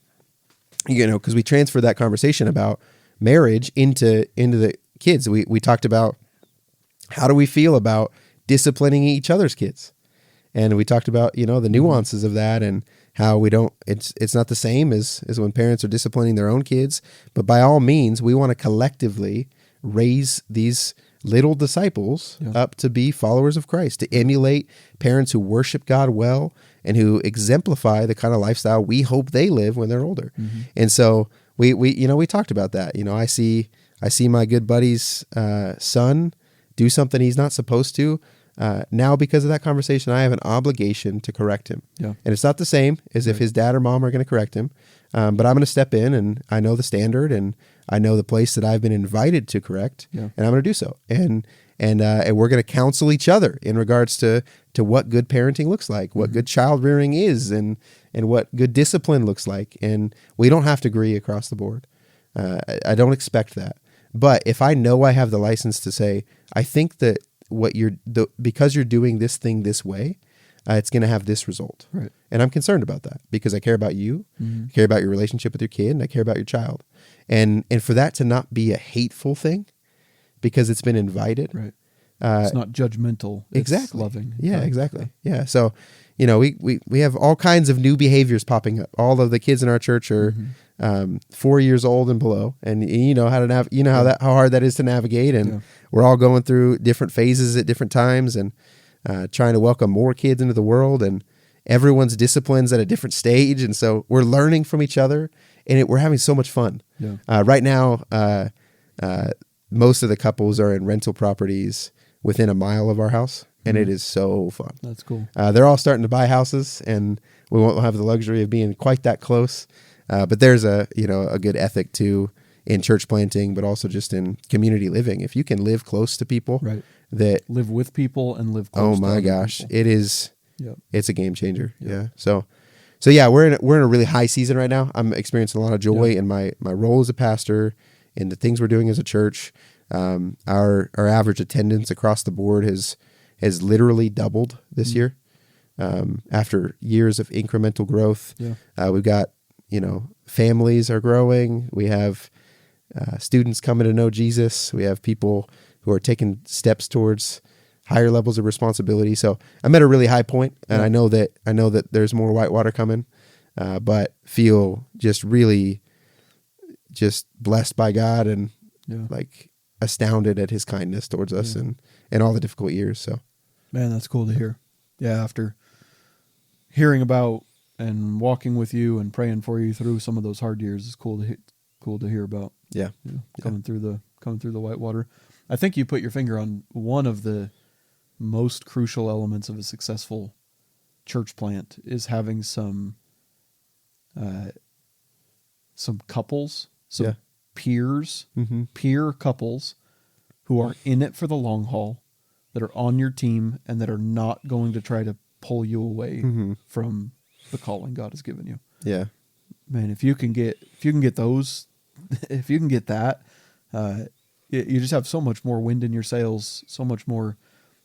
because we transferred that conversation about marriage into the kids. We talked about how do we feel about disciplining each other's kids. And we talked about, the nuances of that and how we don't, it's not the same as when parents are disciplining their own kids, but by all means, we want to collectively raise these little disciples up to be followers of Christ, to emulate parents who worship God well and who exemplify the kind of lifestyle we hope they live when they're older. Mm-hmm. And so we talked about that. I see my good buddy's son do something he's not supposed to. Now, because of that conversation, I have an obligation to correct him. Yeah. And it's not the same as if his dad or mom are going to correct him. But I'm going to step in, and I know the standard, and I know the place that I've been invited to correct, and I'm going to do so. And we're going to counsel each other in regards to what good parenting looks like, what good child rearing is, and what good discipline looks like. And we don't have to agree across the board. I don't expect that. But if I know I have the license to say, I think that because you're doing this thing this way, it's going to have this result. Right. And I'm concerned about that because I care about you, I care about your relationship with your kid, and I care about your child. And for that to not be a hateful thing because it's been invited. Right. It's not judgmental. It's exactly. loving. Yeah, exactly. Yeah. So, we have all kinds of new behaviors popping up. All of the kids in our church are 4 years old and below, and you know how how hard that is to navigate. And we're all going through different phases at different times, and trying to welcome more kids into the world. And everyone's disciplines at a different stage, and so we're learning from each other, and we're having so much fun. Yeah. Right now, most of the couples are in rental properties within a mile of our house. And it is so fun. That's cool. They're all starting to buy houses, and we won't have the luxury of being quite that close. But there's a good ethic too in church planting, but also just in community living. If you can live close to people, that live with people and live close. Oh my gosh, people. it is. Yep. It's a game changer. Yep. Yeah. So yeah, we're in a really high season right now. I'm experiencing a lot of joy in my role as a pastor and the things we're doing as a church. Our average attendance across the board has literally doubled this year after years of incremental growth. Yeah. We've got, families are growing. We have students coming to know Jesus. We have people who are taking steps towards higher levels of responsibility. So I'm at a really high point, and I know that there's more whitewater coming, but feel just really just blessed by God and like astounded at his kindness towards us and all the difficult years. So, man, that's cool to hear. Yeah. After hearing about and walking with you and praying for you through some of those hard years, it's cool to hear about. Yeah. Coming through the whitewater. I think you put your finger on one of the most crucial elements of a successful church plant is having some couples, some peers, peer couples who are in it for the long haul, that are on your team and that are not going to try to pull you away from the calling God has given you. Yeah. Man, if you can get those, if you can get that, you just have so much more wind in your sails, so much more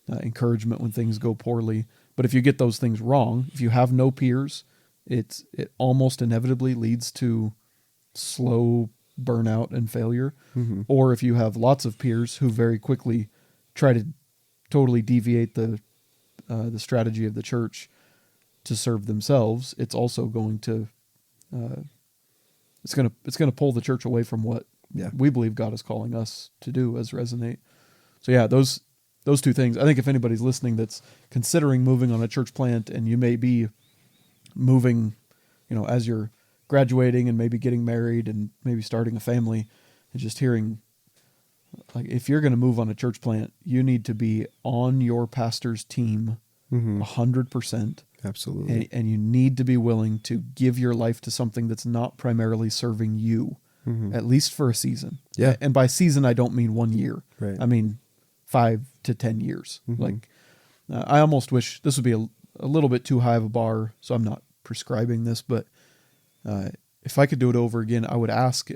encouragement when things go poorly. But if you get those things wrong, if you have no peers, it almost inevitably leads to slow burnout and failure, Mm-hmm. or if you have lots of peers who very quickly try to totally deviate the strategy of the church to serve themselves, it's also going to it's going to pull the church away from what we believe God is calling us to do as Resonate. So yeah, those two things. I think if anybody's listening that's considering moving on a church plant, and you may be moving, as you're graduating and maybe getting married and maybe starting a family, and just hearing, like, if you're going to move on a church plant, you need to be on your pastor's team 100%. Absolutely. And you need to be willing to give your life to something that's not primarily serving you, at least for a season. Yeah. And by season, I don't mean 1 year. Right. I mean 5 to 10 years. Like, I almost wish this would be a little bit too high of a bar, so I'm not prescribing this, but if I could do it over again, I would ask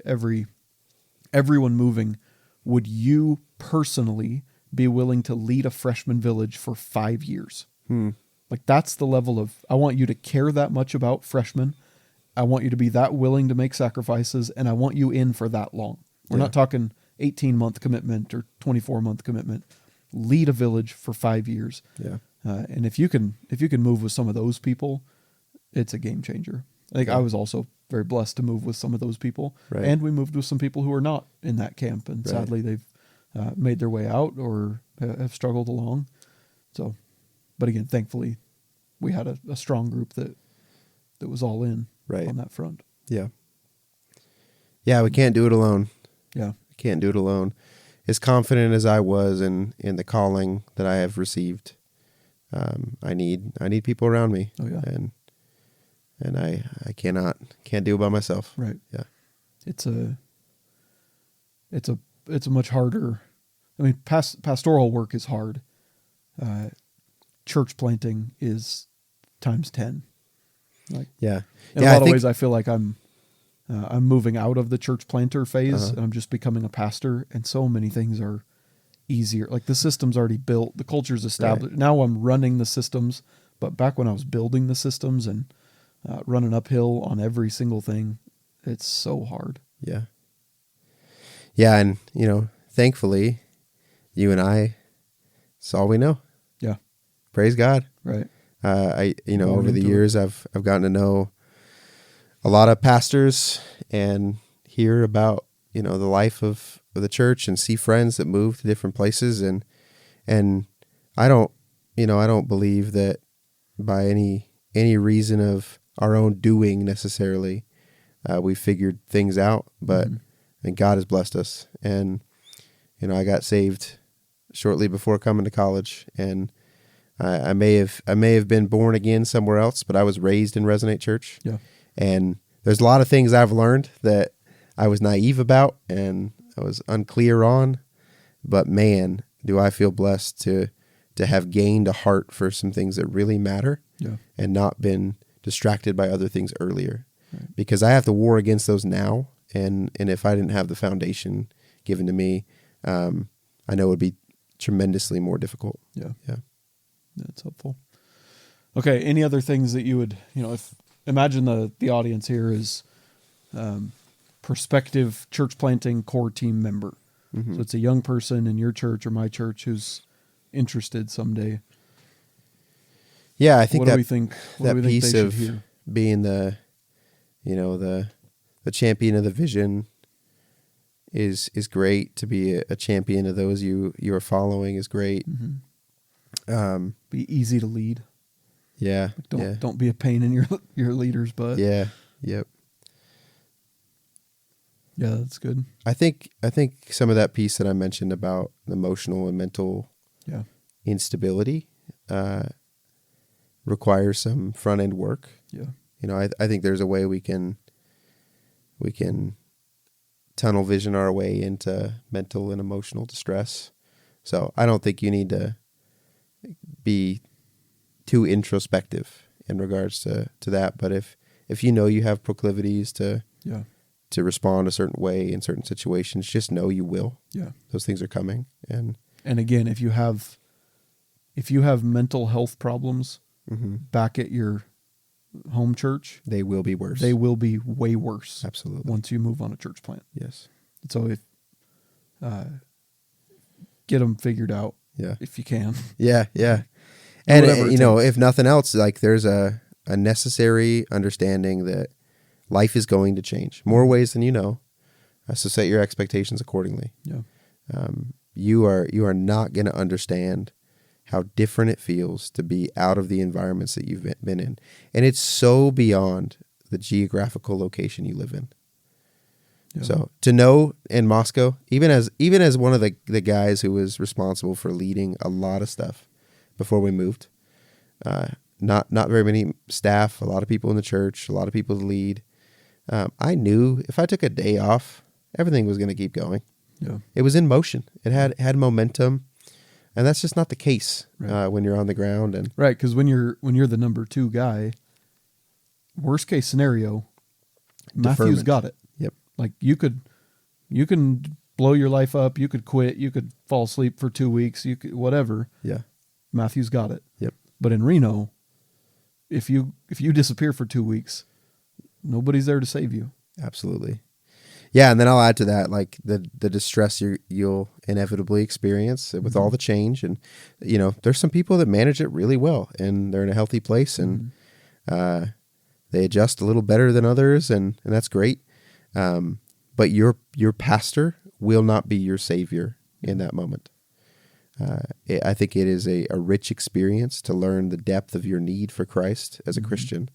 everyone moving, would you personally be willing to lead a freshman village for 5 years? Like, that's the level of, I want you to care that much about freshmen. I want you to be that willing to make sacrifices, and I want you in for that long. We're not talking 18-month commitment or 24-month commitment. Lead a village for 5 years. Yeah. And if you can move with some of those people, it's a game changer. I think I was also very blessed to move with some of those people. Right. And we moved with some people who are not in that camp, and sadly they've made their way out or have struggled along. So, but again, thankfully, we had a strong group that was all in on that front. Yeah. Yeah, we can't do it alone. Yeah. We can't do it alone. As confident as I was in the calling that I have received, I need people around me. Oh yeah. And I can't do it by myself. Right. Yeah. It's a much harder. I mean, pastoral work is hard. Church planting is times 10. Like, Yeah. in a lot of ways, I feel like I'm moving out of the church planter phase, and I'm just becoming a pastor. And so many things are easier. Like, the system's already built, the culture's established. Right. Now I'm running the systems, but back when I was building the systems and running uphill on every single thing, it's so hard. Yeah. Yeah, and thankfully, you and I, it's all we know. Yeah. Praise God. Right. Over the years, I've gotten to know a lot of pastors and hear about, the life of the church, and see friends that move to different places. And I don't believe that by any reason of our own doing necessarily, we figured things out, but and God has blessed us. And, I got saved shortly before coming to college, and I may have been born again somewhere else, but I was raised in Resonate Church. Yeah. And there's a lot of things I've learned that I was naive about and I was unclear on, but man, do I feel blessed to have gained a heart for some things that really matter, and not been distracted by other things earlier. Right. Because I have to war against those now, and if I didn't have the foundation given to me, I know it would be tremendously more difficult. Yeah. Yeah. That's helpful. Okay. Any other things that you would, if imagine the audience here is prospective church planting core team member. So it's a young person in your church or my church who's interested someday. Yeah, I think what do we think piece they of should hear? Being the champion of the vision is great. To be a champion of those you are following is great. Be easy to lead. Yeah. Don't be a pain in your leader's butt. Yeah. Yep. Yeah, that's good. I think some of that piece that I mentioned about emotional and mental instability requires some front end work. Yeah. I think there's a way we can tunnel vision our way into mental and emotional distress. So I don't think you need to be too introspective in regards to that. But if you have proclivities to respond a certain way in certain situations, just know you will. Yeah. Those things are coming. And again, if you have mental health problems back at your home church, They will be worse. they will be way worse. Absolutely. Once you move on a church plant. Yes. So if get them figured out Yeah. if you can. Yeah. Yeah. And whatever it you know, takes. if nothing else, like there's a necessary understanding that life is going to change more ways than you know. So set your expectations accordingly. Yeah. You are not going to understand how different it feels to be out of the environments that you've been in. And it's so beyond the geographical location you live in. Yeah. So to know in Moscow, even as one of the guys who was responsible for leading a lot of stuff before we moved, not very many staff, a lot of people in the church, a lot of people to lead. I knew if I took a day off, everything was going to keep going. Yeah. It was in motion. It had momentum, and that's just not the case Right. when you're on the ground. And Right, because when you're the number 2 guy, worst case scenario, Matthew's Deferment. got it. Yep. Like you can blow your life up, you could quit, you could fall asleep for 2 weeks, you could whatever. Yeah. Matthew's got it. Yep. But in Reno, if you disappear for 2 weeks, nobody's there to save you. Absolutely. Yeah, and then I'll add to that, like the distress you'll inevitably experience with all the change, and you know, there's some people that manage it really well, and they're in a healthy place, and they adjust a little better than others, and that's great. But your pastor will not be your savior in that moment. I think it is a rich experience to learn the depth of your need for Christ as a Christian,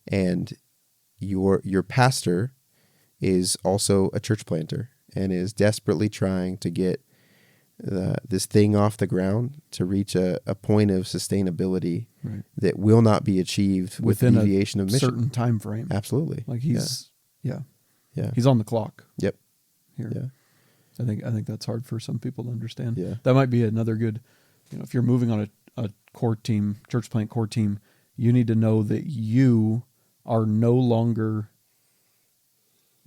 and your pastor is also a church planter and is desperately trying to get this thing off the ground to reach a point of sustainability Right. that will not be achieved with Within deviation a of mission. certain time frame. Absolutely. Like he's Yeah. he's on the clock Yep. here. Yeah. I think that's hard for some people to understand. Yeah. That might be another good, if you're moving on a core team, church plant core team, you need to know that you are no longer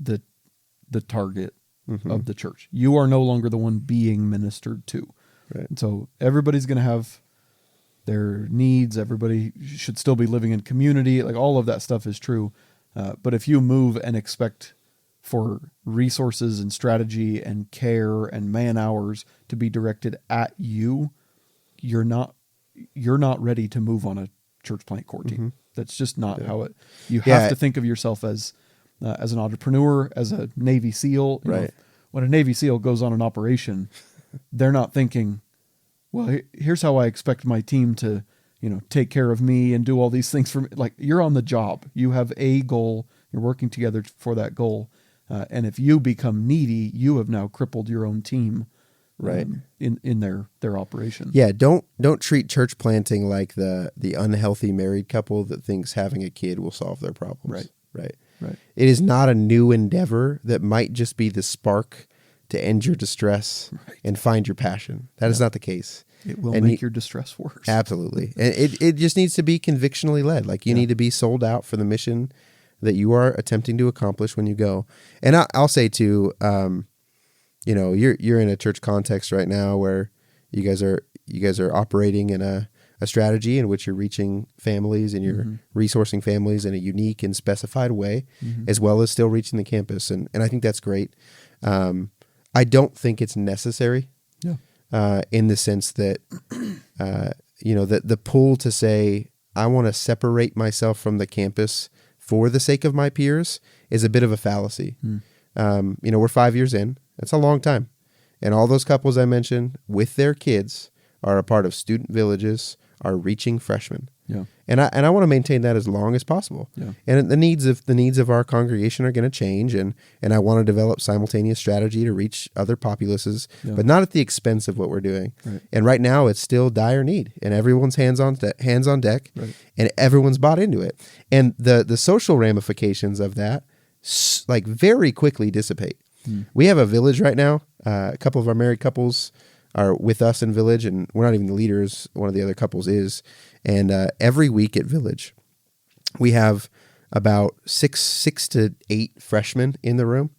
the target of the church. You are no longer the one being ministered to. Right. And so everybody's going to have their needs. Everybody should still be living in community. Like all of that stuff is true. But if you move and expect for resources and strategy and care and man hours to be directed at you, you're not ready to move on a church plant core team. That's just not how it. You have to think of yourself as an entrepreneur, as a Navy SEAL. You know, Right. when a Navy SEAL goes on an operation, they're not thinking, well, here's how I expect my team to, take care of me and do all these things for me. Like, you're on the job. You have a goal. You're working together for that goal. And if you become needy, you have now crippled your own team, Right. In their operation. Yeah, don't treat church planting like the unhealthy married couple that thinks having a kid will solve their problems. Right. Right. It is not a new endeavor that might just be the spark to end your distress and find your passion. That is not the case. It will And make your distress worse. Absolutely. And it just needs to be convictionally led. Like you need to be sold out for the mission that you are attempting to accomplish when you go. And I'll say too, you're in a church context right now where you guys are operating in a strategy in which you're reaching families and you're resourcing families in a unique and specified way, as well as still reaching the campus. And I think that's great. I don't think it's necessary in the sense that, the pull to say, I want to separate myself from the campus for the sake of my peers is a bit of a fallacy. We're 5 years in. That's a long time. And all those couples I mentioned with their kids are a part of student villages, are reaching freshmen. Yeah. And I want to maintain that as long as possible. Yeah. And the needs of our congregation are going to change, and I want to develop simultaneous strategy to reach other populaces, but not at the expense of what we're doing. Right. And right now it's still dire need, and everyone's hands on deck, Right. and everyone's bought into it. And the social ramifications of that like very quickly dissipate. We have a village right now. A couple of our married couples are with us in village, and we're not even the leaders. One of the other couples is. And every week at village, we have about six to eight freshmen in the room,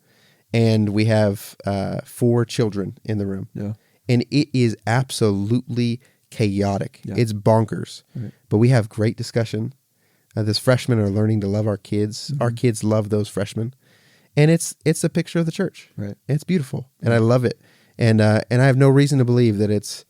and we have 4 children in the room. Yeah. And it is absolutely chaotic. Yeah. It's bonkers. Right. But we have great discussion. Those freshmen are learning to love our kids. Our kids love those freshmen, and it's a picture of the church. Right. It's beautiful, and I love it. And I have no reason to believe that it's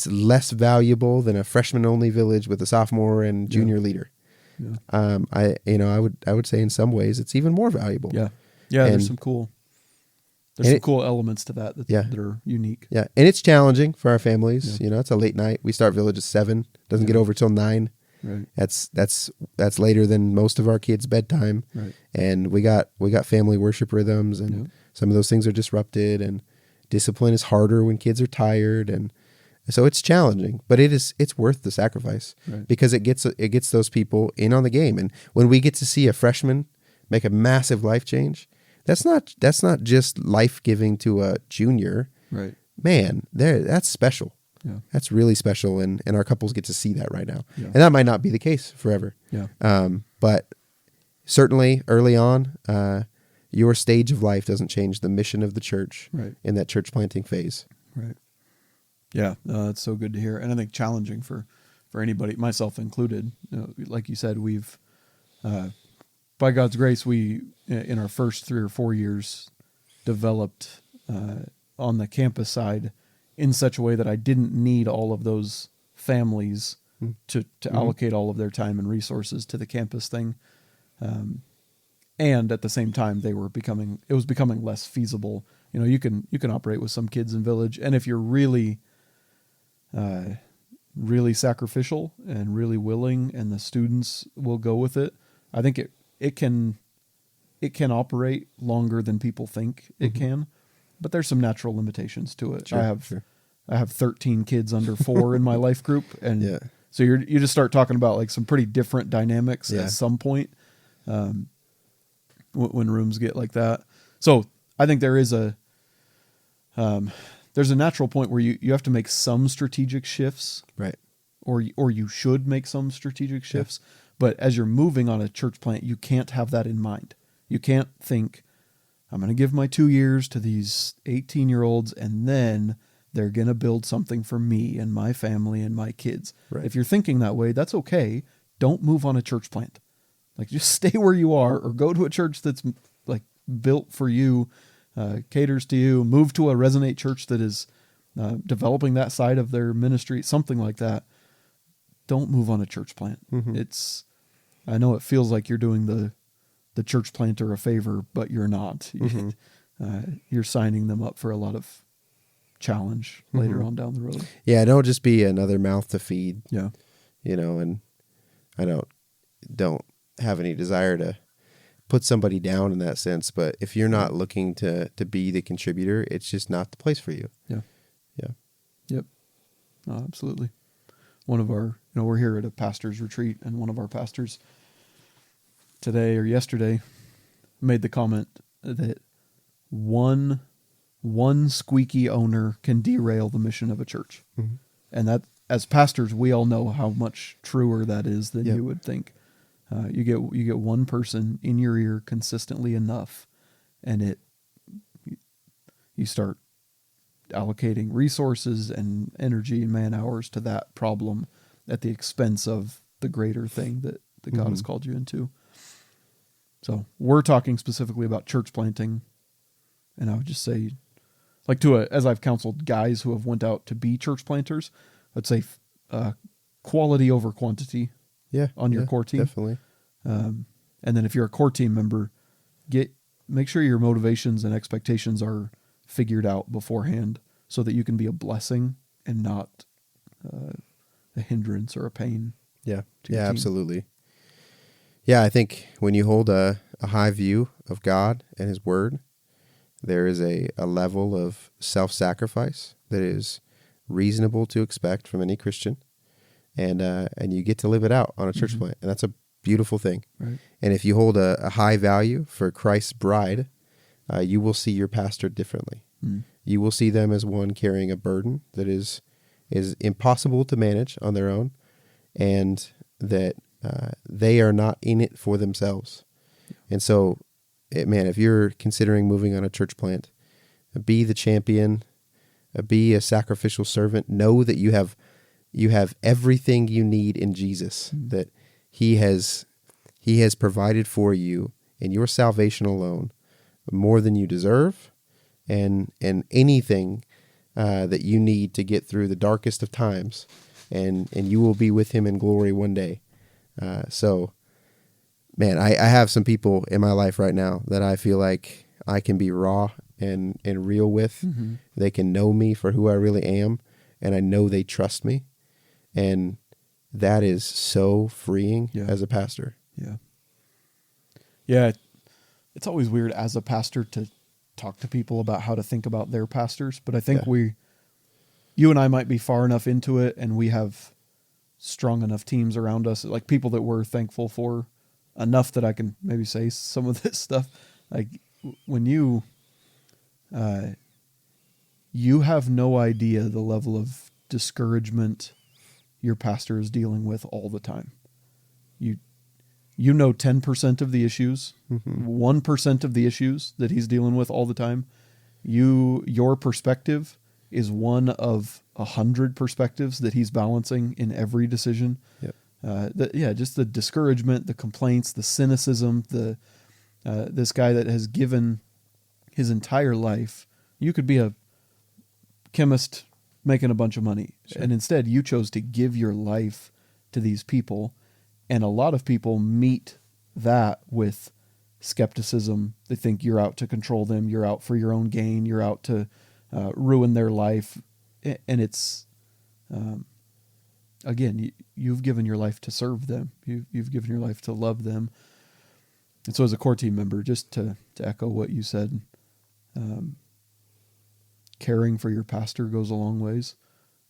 less valuable than a freshman only village with a sophomore and junior leader. Yeah. I would say in some ways it's even more valuable. Yeah. And There's some cool elements to that are unique. Yeah, and it's challenging for our families. Yeah. It's a late night. We start village at 7. Doesn't get over till 9. Right. That's later than most of our kids' bedtime. Right. And we got family worship rhythms, and some of those things are disrupted. And discipline is harder when kids are tired, and so it's challenging. But it's worth the sacrifice because it gets those people in on the game. And when we get to see a freshman make a massive life change, that's not just life giving to a junior. Right. Man, that's special. Yeah. That's really special, and our couples get to see that right now. Yeah. And that might not be the case forever. Yeah. But certainly early on, your stage of life doesn't change the mission of the church in that church planting phase. Right. Yeah, that's so good to hear, and I think challenging for anybody, myself included. Like you said, we've, by God's grace, we in our first 3 or 4 years developed on the campus side in such a way that I didn't need all of those families to allocate all of their time and resources to the campus thing. And at the same time, it was becoming less feasible. You can operate with some kids in village, and if you're really, really sacrificial and really willing, and the students will go with it, I think it can operate longer than people think it can. But there's some natural limitations to it. Sure, I have 13 kids under 4 in my life group, and so you just start talking about like some pretty different dynamics at some point. When rooms get like that. So I think there is there's a natural point where you have to make some strategic shifts. Right. Or you should make some strategic shifts. Yeah. But as you're moving on a church plant, you can't have that in mind. You can't think, I'm going to give my 2 years to these 18-year-olds and then they're going to build something for me and my family and my kids. Right. If you're thinking that way, that's okay. Don't move on a church plant. Like, just stay where you are, or go to a church that's like built for you, caters to you. Move to a Resonate church that is developing that side of their ministry, something like that. Don't move on a church plant. I know it feels like you're doing the church planter a favor, but you're not. You're signing them up for a lot of challenge later on down the road. Yeah, don't just be another mouth to feed. Yeah, and I don't have any desire to put somebody down in that sense, but if you're not looking to be the contributor, it's just not the place for you. Yep. Absolutely. One of our, we're here at a pastor's retreat, and one of our pastors today or yesterday made the comment that one squeaky owner can derail the mission of a church. And that, as pastors, we all know how much truer that is than you would think. You get one person in your ear consistently enough, and you start allocating resources and energy and man hours to that problem at the expense of the greater thing that God has called you into. So we're talking specifically about church planting, and I would just say, like, as I've counseled guys who have went out to be church planters, I'd say quality over quantity. On your core team. Definitely. And then if you're a core team member, make sure your motivations and expectations are figured out beforehand so that you can be a blessing and not a hindrance or a pain. To your team. Absolutely. Yeah, I think when you hold a high view of God and His Word, there is a level of self-sacrifice that is reasonable to expect from any Christian. And you get to live it out on a church plant, and that's a beautiful thing. Right. And if you hold a high value for Christ's bride, you will see your pastor differently. You will see them as one carrying a burden that is impossible to manage on their own, and that they are not in it for themselves. And so, if you're considering moving on a church plant, be the champion, be a sacrificial servant. Know that you have everything you need in Jesus, that He has He has provided for you in your salvation alone more than you deserve, and anything that you need to get through the darkest of times, and you will be with him in glory one day. So, man, I have some people in my life right now that I feel like I can be raw and real with. Mm-hmm. They can know me for who I really am, and I know they trust me. And that is so freeing as a pastor. Yeah. Yeah. It's always weird as a pastor to talk to people about how to think about their pastors, but I think you and I might be far enough into it, and we have strong enough teams around us, like people that we're thankful for enough that I can maybe say some of this stuff. Like when you have no idea the level of discouragement your pastor is dealing with all the time. You know 10% of the issues, 1% of the issues that he's dealing with all the time. Your perspective is one of 100 perspectives that he's balancing in every decision. Yep. Just the discouragement, the complaints, the cynicism, this guy that has given his entire life. You could be a chemist making a bunch of money, and instead you chose to give your life to these people. And a lot of people meet that with skepticism. They think you're out to control them. You're out for your own gain. You're out to ruin their life. And it's, again, you've given your life to serve them. You've given your life to love them. And so as a core team member, just to echo what you said, caring for your pastor goes a long ways.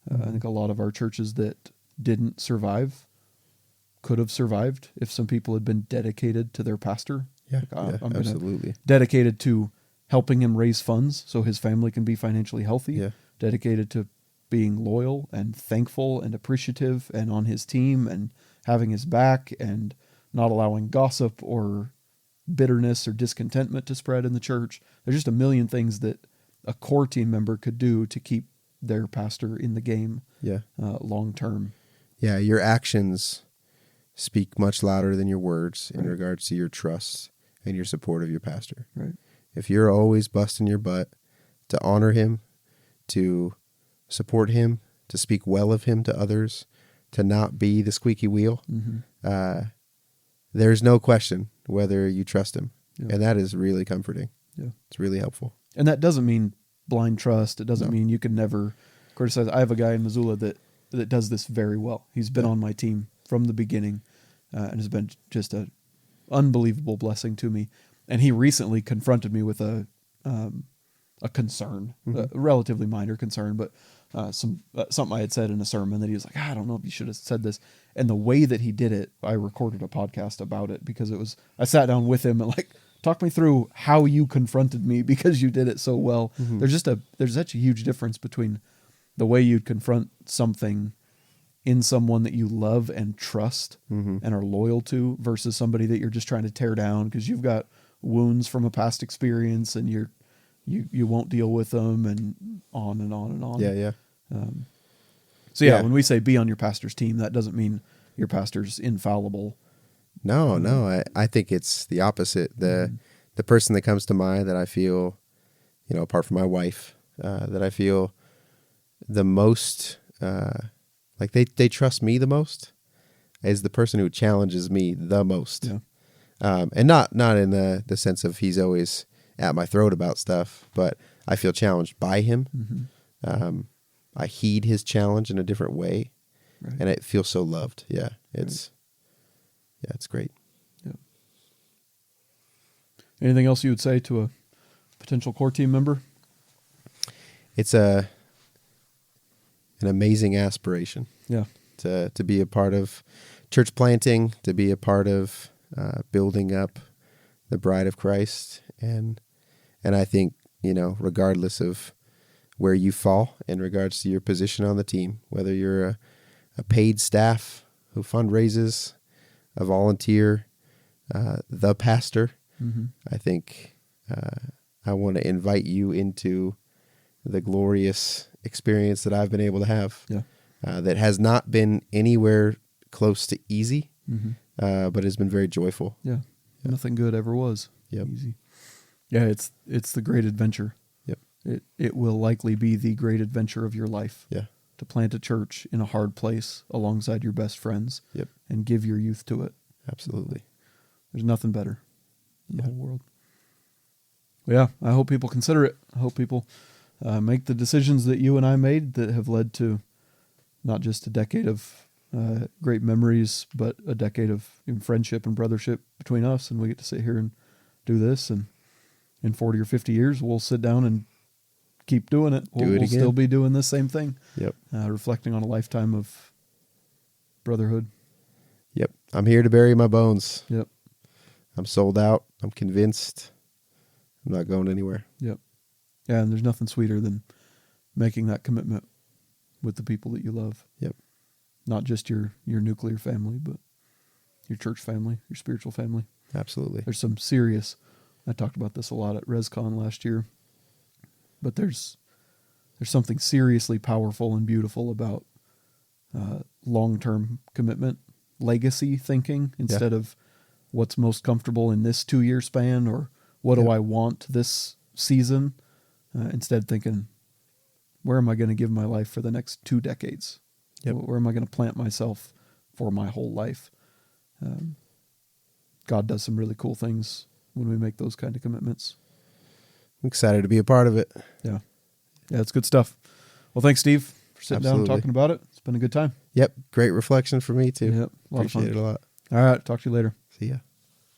I think a lot of our churches that didn't survive could have survived if some people had been dedicated to their pastor. I'm absolutely dedicated to helping him raise funds so his family can be financially healthy. Yeah. Dedicated to being loyal and thankful and appreciative and on his team and having his back and not allowing gossip or bitterness or discontentment to spread in the church. There's just a million things that a core team member could do to keep their pastor in the game long term. Yeah, your actions speak much louder than your words in regards to your trust and your support of your pastor. Right. If you're always busting your butt to honor him, to support him, to speak well of him to others, to not be the squeaky wheel, there's no question whether you trust him. Yeah. And that is really comforting. Yeah. It's really helpful. And that doesn't mean blind trust. It doesn't mean you can never criticize. I have a guy in Missoula that does this very well. He's been on my team from the beginning and has been just an unbelievable blessing to me. And he recently confronted me with a concern, a relatively minor concern, but something I had said in a sermon that he was like, I don't know if you should have said this. And the way that he did it, I recorded a podcast about it because I sat down with him and talk me through how you confronted me because you did it so well. There's such a huge difference between the way you'd confront something in someone that you love and trust and are loyal to versus somebody that you're just trying to tear down because you've got wounds from a past experience and you won't deal with them and on and on and on. Yeah. When we say be on your pastor's team, that doesn't mean your pastor's infallible. No. I think it's the opposite. The person that comes to mind that I feel, apart from my wife, that I feel the most, they trust me the most is the person who challenges me the most. Yeah. And not in the sense of he's always at my throat about stuff, but I feel challenged by him. I heed his challenge in a different way, and it feels so loved. Yeah, it's great. Yeah. Anything else you would say to a potential core team member? It's an amazing aspiration. Yeah. To be a part of church planting, to be a part of building up the bride of Christ, and I think regardless of where you fall in regards to your position on the team, whether you're a paid staff who fundraises, a volunteer, the pastor, I think I want to invite you into the glorious experience that I've been able to have. Yeah. That has not been anywhere close to easy. but it's been very joyful. Yeah. Nothing good ever was easy. Yeah, it's the great adventure. Yep. It will likely be the great adventure of your life. Yeah. To plant a church in a hard place alongside your best friends. Yep. And give your youth to it. Absolutely. There's nothing better in the whole world. Yeah, I hope people consider it. I hope people make the decisions that you and I made that have led to not just a decade of great memories, but a decade of friendship and brothership between us. And we get to sit here and do this. And in 40 or 50 years, we'll sit down and keep doing it. We'll still be doing the same thing. Yep. Reflecting on a lifetime of brotherhood. Yep. I'm here to bury my bones. Yep. I'm sold out. I'm convinced. I'm not going anywhere. Yep. Yeah, and there's nothing sweeter than making that commitment with the people that you love. Yep. Not just your nuclear family, but your church family, your spiritual family. Absolutely. There's some serious, I talked about this a lot at ResCon last year, but there's something seriously powerful and beautiful about long-term commitment, legacy thinking, instead of what's most comfortable in this 2-year span, or what do I want this season, instead thinking, where am I going to give my life for the next 2 decades? Yep. Where am I going to plant myself for my whole life? God does some really cool things when we make those kind of commitments. I'm excited to be a part of it. Yeah. Yeah, it's good stuff. Well, thanks, Steve, for sitting down and Absolutely. talking about it. It's been a good time. Yep. Great reflection for me too. Yep. A lot of fun. Appreciate it a lot. All right. Talk to you later. See ya.